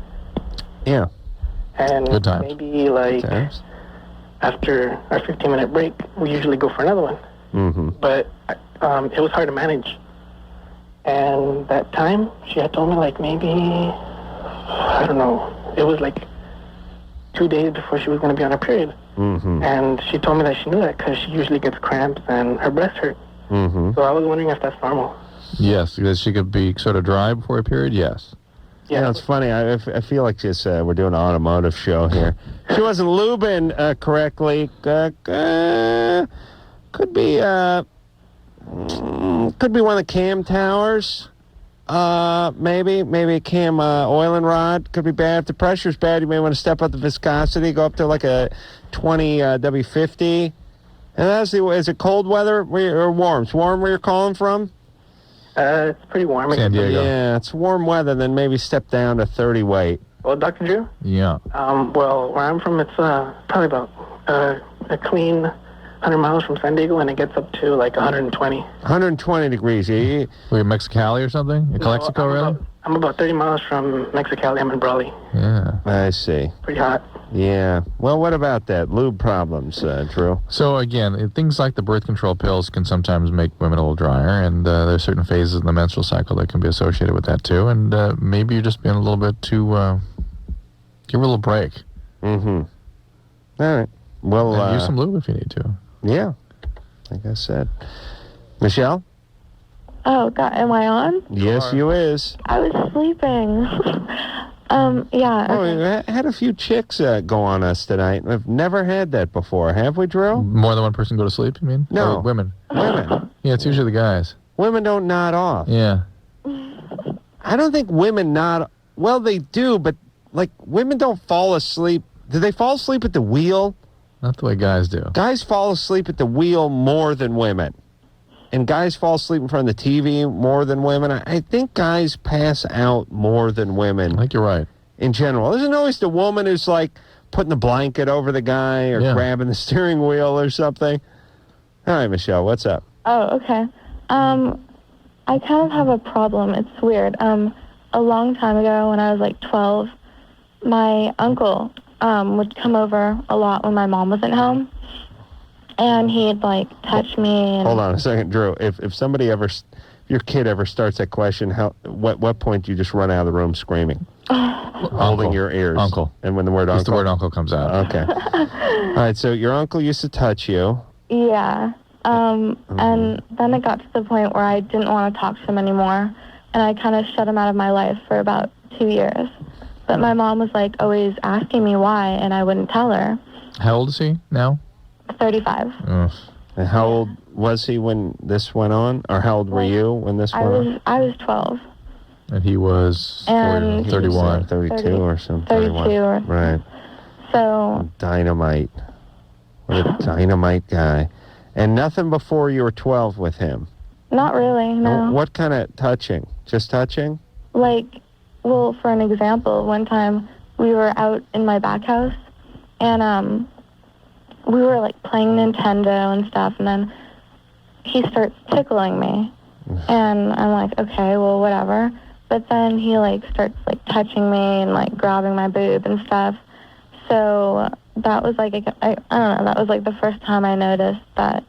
Yeah. And Good times. maybe Times. after our 15-minute break, we usually go for another one. Mm-hmm. But it was hard to manage. And that time, she had told me maybe, I don't know, it was 2 days before she was going to be on her period. Mm-hmm. And she told me that she knew that because she usually gets cramps and her breast hurt. Mm-hmm. So I was wondering if that's normal. Yes, because she could be sort of dry before a period, yes. Yeah, it's funny. I feel like we're doing an automotive show here. She wasn't lubing correctly. Could be one of the cam towers. Maybe a cam oil and rod. Could be bad. If the pressure's bad, you may want to step up the viscosity, go up to a 20 W50. And is it cold weather or warm? It's warm where you're calling from? It's pretty warm. San Diego. Yeah, it's warm weather, then maybe step down to 30 weight. Well, Dr. Drew? Yeah. Well, where I'm from, it's probably about a clean 100 miles from San Diego, and it gets up to like 120. 120 degrees. Yeah. Were you in Mexicali or something? In Calexico, really? I'm about 30 miles from Mexicali. I'm in Brawley. Yeah. I see. Pretty hot. Yeah. Well, what about that? Lube problems, Drew? So, again, things like the birth control pills can sometimes make women a little drier, and there's certain phases in the menstrual cycle that can be associated with that, too. And maybe you're just being a little bit too... give her a little break. Mm-hmm. All right. Well, and use some lube if you need to. Yeah. Like I said. Michelle? Oh, God, am I on? Yes, you is. I was sleeping. Yeah. Oh, Okay. we had a few chicks go on us tonight. We've never had that before, have we, Drew? More than one person go to sleep, you mean? No. Or women. Women. Yeah, it's usually the guys. Women don't nod off. Yeah. I don't think women nod... Well, they do, but, like, women don't fall asleep. Do they fall asleep at the wheel? Not the way guys do. Guys fall asleep at the wheel more than women. And guys fall asleep in front of the TV more than women. I think guys pass out more than women. I think you're right. In general. Isn't always the woman who's like putting the blanket over the guy or grabbing the steering wheel or something? All right, Michelle, what's up? Oh, okay. I kind of have a problem. It's weird. A long time ago when I was like 12, my uncle would come over a lot when my mom wasn't home. And he'd, like, touch me. And Hold on a second, Drew. If somebody ever, if your kid ever starts that question, what point do you just run out of the room screaming? Holding your ears. Uncle. And when the word Just uncle? the word uncle comes out. Okay. All right, so your uncle used to touch you. Yeah. And then it got to the point where I didn't want to talk to him anymore. And I kind of shut him out of my life for about 2 years. But my mom was, like, always asking me why, and I wouldn't tell her. How old is he now? 35. Ugh. And how old was he when this went on? Or how old were you when this went on? I was 12. And he was And 31. 32 or something. 32 or Right. So, Dynamite. What a dynamite guy. And nothing before you were 12 with him? not really, no. What kind of touching? Just touching? Like, well, for an example, one time we were out in my back house, and we were, like, playing Nintendo and stuff, and then he starts tickling me. And I'm like, okay, well, whatever. But then he, like, starts, like, touching me and, like, grabbing my boob and stuff. So that was, like, I don't know, that was, like, the first time I noticed that.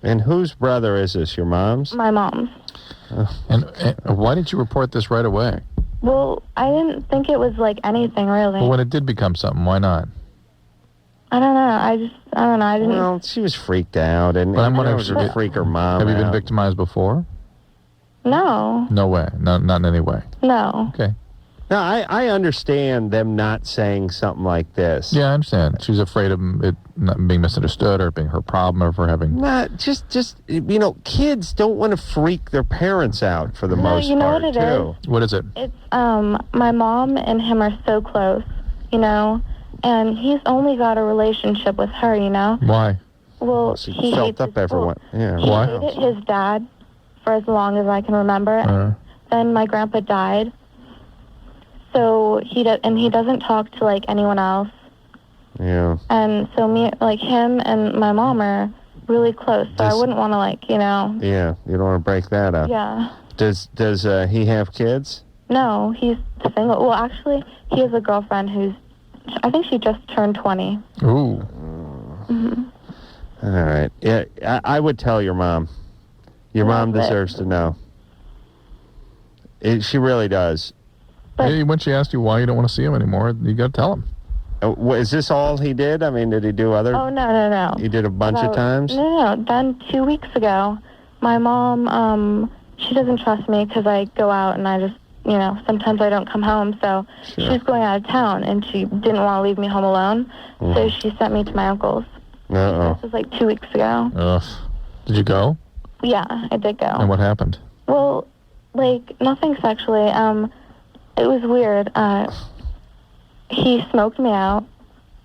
And whose brother is this, your mom's? My mom's. And why didn't you report this right away? Well, I didn't think it was, like, anything, really. Well, when it did become something, why not? I don't know. I don't know. I didn't. Well, she was freaked out, and But I'm it wondering was if a freak her mom Have you been out. victimized before? No. No way. Not in any way. No. Okay. No, I understand them not saying something like this. Yeah, I understand. She's afraid of it not being misunderstood or being her problem or for having... Not just you know, kids don't want to freak their parents out for the most you know part, what it too. is? What is it? It's, my mom and him are so close, you know, and he's only got a relationship with her, you know. Why? Well, She he felt hates up his, everyone. Yeah. He Why? hated his dad for as long as I can remember. Then my grandpa died. So he doesn't talk to, like, anyone else. Yeah. And so him and my mom are really close. So I wouldn't want to, like, you know. Yeah, you don't want to break that up. Yeah. Does he have kids? No, he's single. Well, actually, he has a girlfriend who's, I think she just turned 20. Ooh. Mm-hmm. All right. Yeah, I would tell your mom. Your mom deserves to know. She really does. Hey, when she asked you why you don't want to see him anymore, you got to tell him. Is this all he did? I mean, did he do other... Oh, no. He did a bunch of times? No. Then 2 weeks ago, my mom, she doesn't trust me because I go out and I just, you know, sometimes I don't come home. So Sure. she's going out of town and she didn't want to leave me home alone. So she sent me to my uncle's. Uh-oh. This was like 2 weeks ago. Ugh. Did you go? Yeah, I did go. And what happened? Well, like, nothing sexually. It was weird. He smoked me out.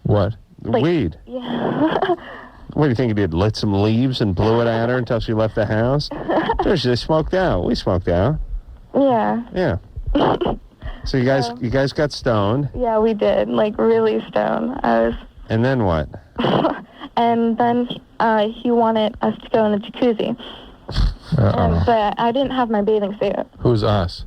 What? Like, Weed. Yeah. What do you think he did? Lit some leaves and blew it at her until she left the house? Sure, they smoked out. We smoked out. Yeah. Yeah. So you guys got stoned. Yeah, we did. Like, really stoned. And then what? And then he wanted us to go in the jacuzzi. But I didn't have my bathing suit. Who's us?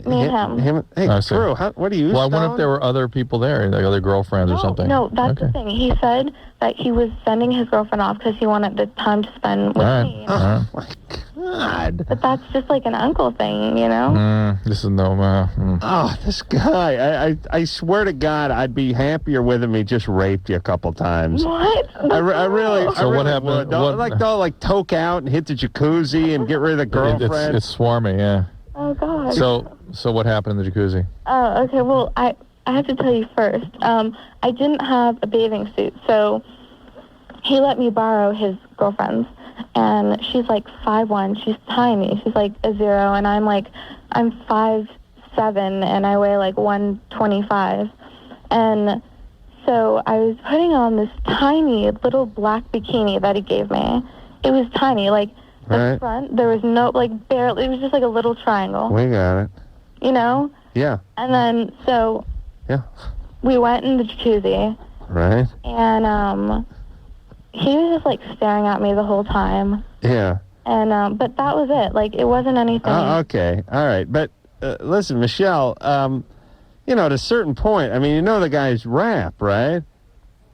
Me and him. Hey, Drew, what are you? Well, I wonder if there were other people there, like other girlfriends or something. No, that's the thing. He said that he was sending his girlfriend off because he wanted the time to spend with me. Oh, my God. But that's just like an uncle thing, you know? This is no... Oh, this guy. I swear to God, I'd be happier with him. He just raped you a couple times. What? I really... So what happened? Don't toke out and hit the jacuzzi and get rid of the girlfriend. It's swarmy, yeah. Oh, God. So what happened in the jacuzzi? Oh, okay. Well, I have to tell you first. I didn't have a bathing suit, so he let me borrow his girlfriend's. And she's like 5'1". She's tiny. She's like a 0, and I'm 5'7", and I weigh like 125. And so I was putting on this tiny little black bikini that he gave me. It was tiny, like the front. There was no barely. It was just like a little triangle. We got it. You know? Yeah. And then we went in the jacuzzi. Right. And he was just like staring at me the whole time. Yeah. And but that was it. Like, it wasn't anything. Okay. All right. But listen, Michelle, at a certain point, I mean, you know the guy's rap, right?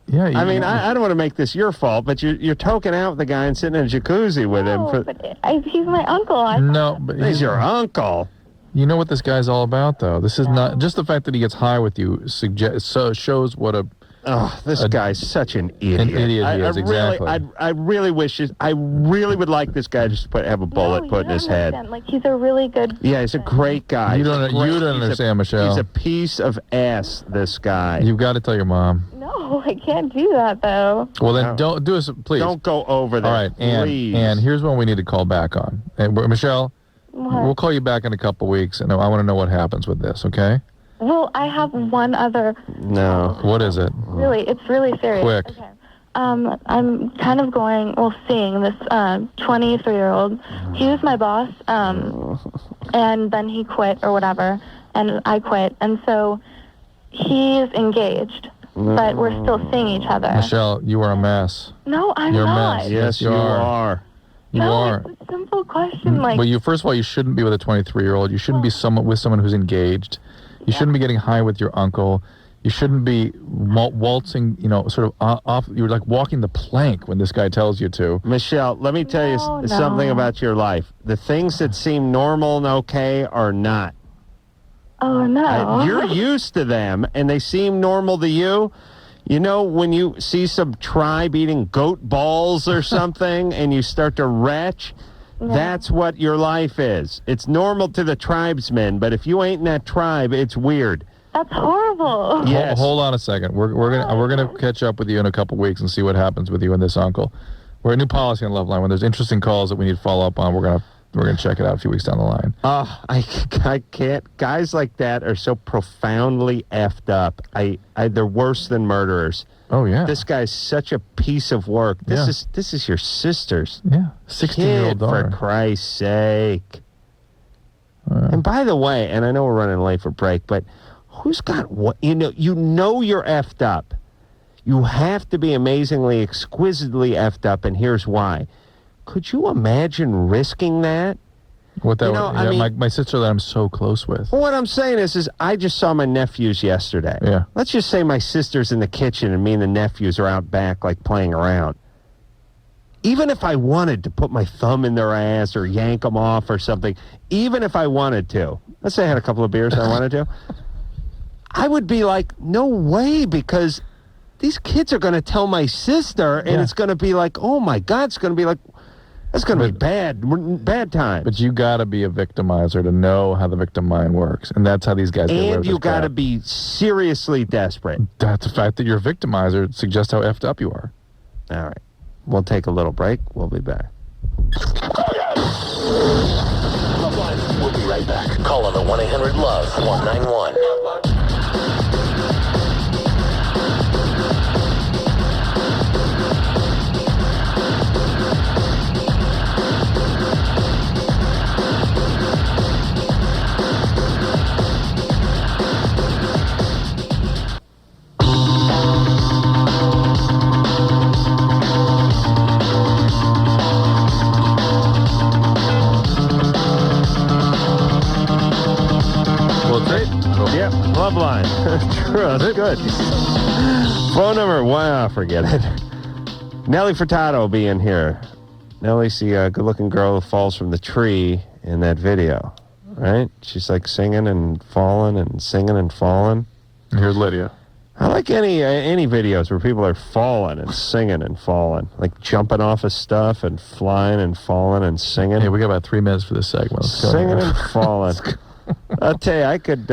Yeah. I mean, I don't want to make this your fault, but you're toking out with the guy and sitting in a jacuzzi with him. But he's my uncle. But he's your uncle. You know what this guy's all about, though. This is not just the fact that he gets high with you shows what a... Oh, this guy's such an idiot. An idiot he is, exactly. I really wish I really would like this guy just to have a bullet put in his head. Like, he's a really good... Yeah, he's a great guy. You don't understand, Michelle. He's a piece of ass, this guy. You've got to tell your mom. No, I can't do that, though. Well, then don't do us, please. Don't go over there, all right, please. And here's one we need to call back on. And Michelle, we'll call you back in a couple weeks, and I want to know what happens with this, okay? Well, I have one other... No. What is it? Really, it's really serious. Quick. Okay. I'm kind of seeing this 23-year-old. He was my boss, and then he quit or whatever, and I quit. And so he's engaged, but we're still seeing each other. Michelle, you are a mess. No, I'm You're not. a mess. Yes, you are. You are. It's a simple question. Well, first of all, you shouldn't be with a 23-year-old. You shouldn't be with someone who's engaged. You shouldn't be getting high with your uncle. You shouldn't be waltzing, sort of off. You're like walking the plank when this guy tells you to. Michelle, let me tell you something about your life. The things that seem normal and okay are not. Oh, no. You're used to them, and they seem normal to you. You know, when you see some tribe eating goat balls or something, and you start to retch... Yeah. That's what your life is. It's normal to the tribesmen, but if you ain't in that tribe, it's weird. That's horrible. Yes. Hold on a second. We're gonna catch up with you in a couple weeks and see what happens with you and this uncle. We're a new policy on LoveLine. When there's interesting calls that we need to follow up on, we're gonna check it out a few weeks down the line. I can't. Guys like that are so profoundly effed up. They're worse than murderers. Oh yeah. This guy's such a piece of work. This is your sister's. Yeah. 16-year-old daughter. For Christ's sake. And by the way, and I know we're running late for break, but who's got what? You know you're effed up. You have to be amazingly, exquisitely effed up, and here's why. Could you imagine risking that? What that my sister that I'm so close with. Well, what I'm saying is I just saw my nephews yesterday. Yeah. Let's just say my sister's in the kitchen and me and the nephews are out back like playing around. Even if I wanted to put my thumb in their ass or yank them off or something, even if I wanted to, let's say I had a couple of beers and I wanted to, I would be like, no way, because these kids are going to tell my sister and it's going to be like, oh my God, it's going to be like, that's going to be bad time. But you got to be a victimizer to know how the victim mind works. And that's how these guys get away with And you got to be seriously desperate. That's the fact that you're a victimizer suggests how effed up you are. All right. We'll take a little break. We'll be back. We'll be right back. Call on the 1-800-LOVE-191. LoveLine. True, that's good. Phone number, wow, forget it. Nelly Furtado will be in here. Nelly's the good-looking girl who falls from the tree in that video, right? She's like singing and falling and singing and falling. Here's Lydia. I like any videos where people are falling and singing and falling, like jumping off of stuff and flying and falling and singing. Hey, we got about 3 minutes for this segment. Let's go. Singing and falling. I'll tell you, I could.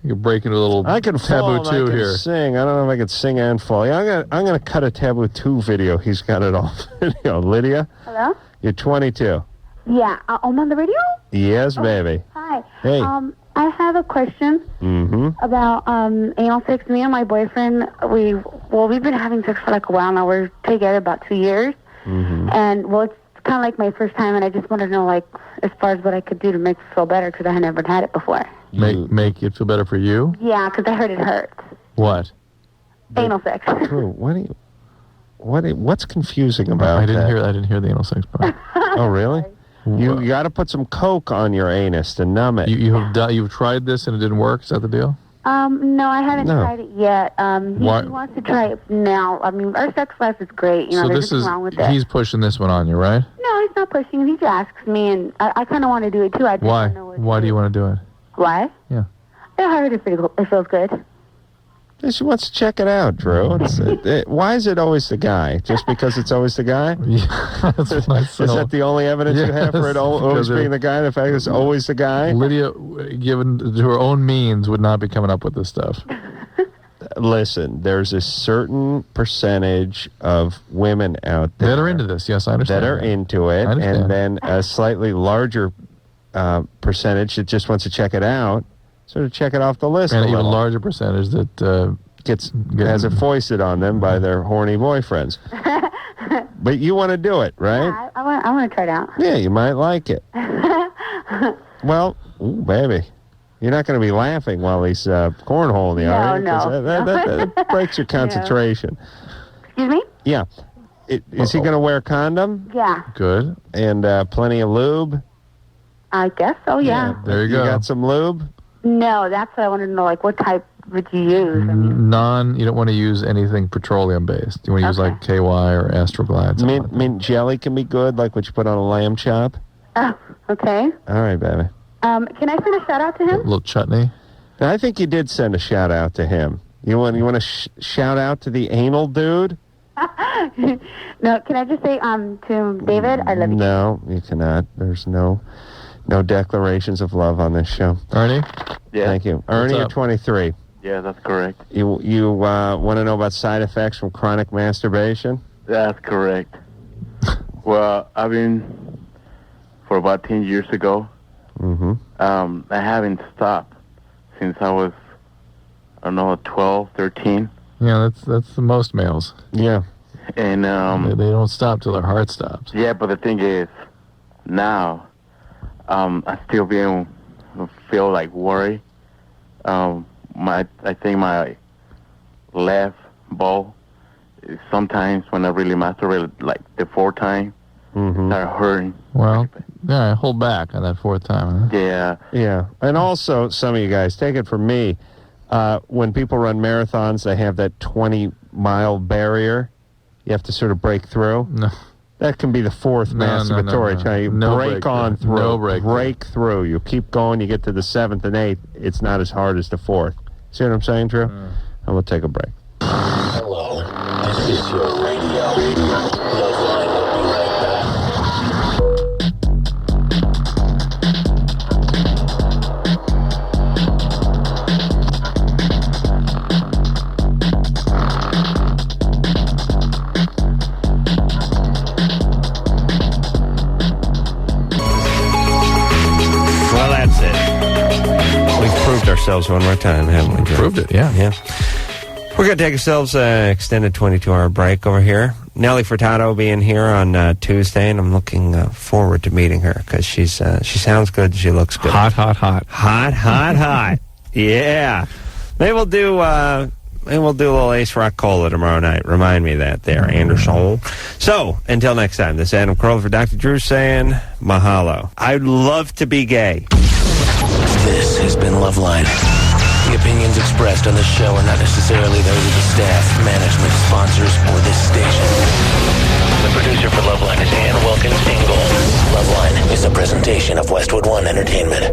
You could break into a little I can Taboo fall, 2 I can here. Sing. I don't know if I could sing and fall. Yeah, I'm gonna cut a Taboo 2 video. He's got it all. Video. Lydia, Hello? you're 22. Yeah, I'm on the radio? Yes, baby. Hi. Hey. I have a question about anal sex. Me and my boyfriend, we've been having sex for like a while now. We're together about 2 years. And, well, it's kind of like my first time, and I just wanted to know, like, as far as what I could do to make it feel better, because I had never had it before. Make it feel better for you? Yeah, because I heard it hurts. What? Anal sex. Drew, what's confusing about I didn't that? I didn't hear the anal sex part. Oh, really? You got to put some Coke on your anus to numb it. You've tried this and it didn't work? Is that the deal? No, I haven't No. tried it yet. He wants to try it now. I mean, our sex life is great. You know, So there's this nothing is wrong with it. he's pushing this one on you, right? No, he's not pushing. He just asks me, and I kind of want to do it too. I just Why? don't know what Why do you want to do it? Why? Yeah. I heard it feels good. She wants to check it out, Drew. Why is it always the guy? Just because it's always the guy? Yeah, that's what I Is that the only evidence you have for it always because being the guy? The fact it's always the guy? Lydia, given to her own means, would not be coming up with this stuff. Listen, there's a certain percentage of women out there That are into this, yes, I understand. that are into it, I understand. and then a slightly larger percentage that just wants to check it out, sort of check it off the list And a an even little. larger percentage that has it foisted on them by their horny boyfriends. But you want to do it, right? Yeah, I want to try it out. Yeah, you might like it. Well, ooh, baby, you're not going to be laughing while he's cornholing you, are you? No. 'Cause that breaks your concentration. Excuse me? Yeah. Is he going to wear a condom? Yeah. Good. And plenty of lube? I guess so, yeah. There you go. You got some lube? No, that's what I wanted to know. Like, what type would you use? You don't want to use anything petroleum-based. You want to use like KY or Astroglide. Mint jelly can be good, like what you put on a lamb chop. Oh, okay. All right, baby. Can I send a shout out to A him? little chutney. Now, I think you did send a shout out to him. You want to shout out to the anal dude? No, can I just say to David, I love you. No, you cannot. There's no declarations of love on this show. Ernie? Yeah. Thank you. Ernie, you're up? 23. Yeah, that's correct. You want to know about side effects from chronic masturbation? That's correct. Well, I've been for about 10 years ago. I haven't stopped since I was, 12, 13. Yeah, that's the most males. Yeah. And they don't stop till their heart stops. yeah, but the thing is, now I still feel like worry. I think my left ball sometimes when I really masturbate, like the fourth time, start hurting. Well, yeah, hold back on that fourth time. Huh? Yeah. Yeah. And also, some of you guys, take it from me, when people run marathons, they have that 20-mile barrier. You have to sort of break through. No. That can be the fourth masturbatory time. You No break on through. No break through. You keep going, you get to the 7th and 8th. It's not as hard as the 4th. See what I'm saying, Drew? And we'll take a break. Hello, this is your radio. LoveLine will be right back. Well, that's it. We've proved ourselves one more time, haven't we, Drew? Proved it, yeah. Yeah. We're going to take ourselves an extended 22-hour break over here. Nelly Furtado will be in here on Tuesday, and I'm looking forward to meeting her because she sounds good. She looks good. Hot. Hot. Yeah. Maybe we'll do a little Ace Rock Cola tomorrow night. Remind me of that there, Anderson. So, until next time, this is Adam Carolla for Dr. Drew saying mahalo. I'd love to be gay. This has been LoveLine. The opinions expressed on this show are not necessarily those of the staff, management, sponsors, or this station. The producer for LoveLine is Ann Wilkins Ingle. LoveLine is a presentation of Westwood One Entertainment.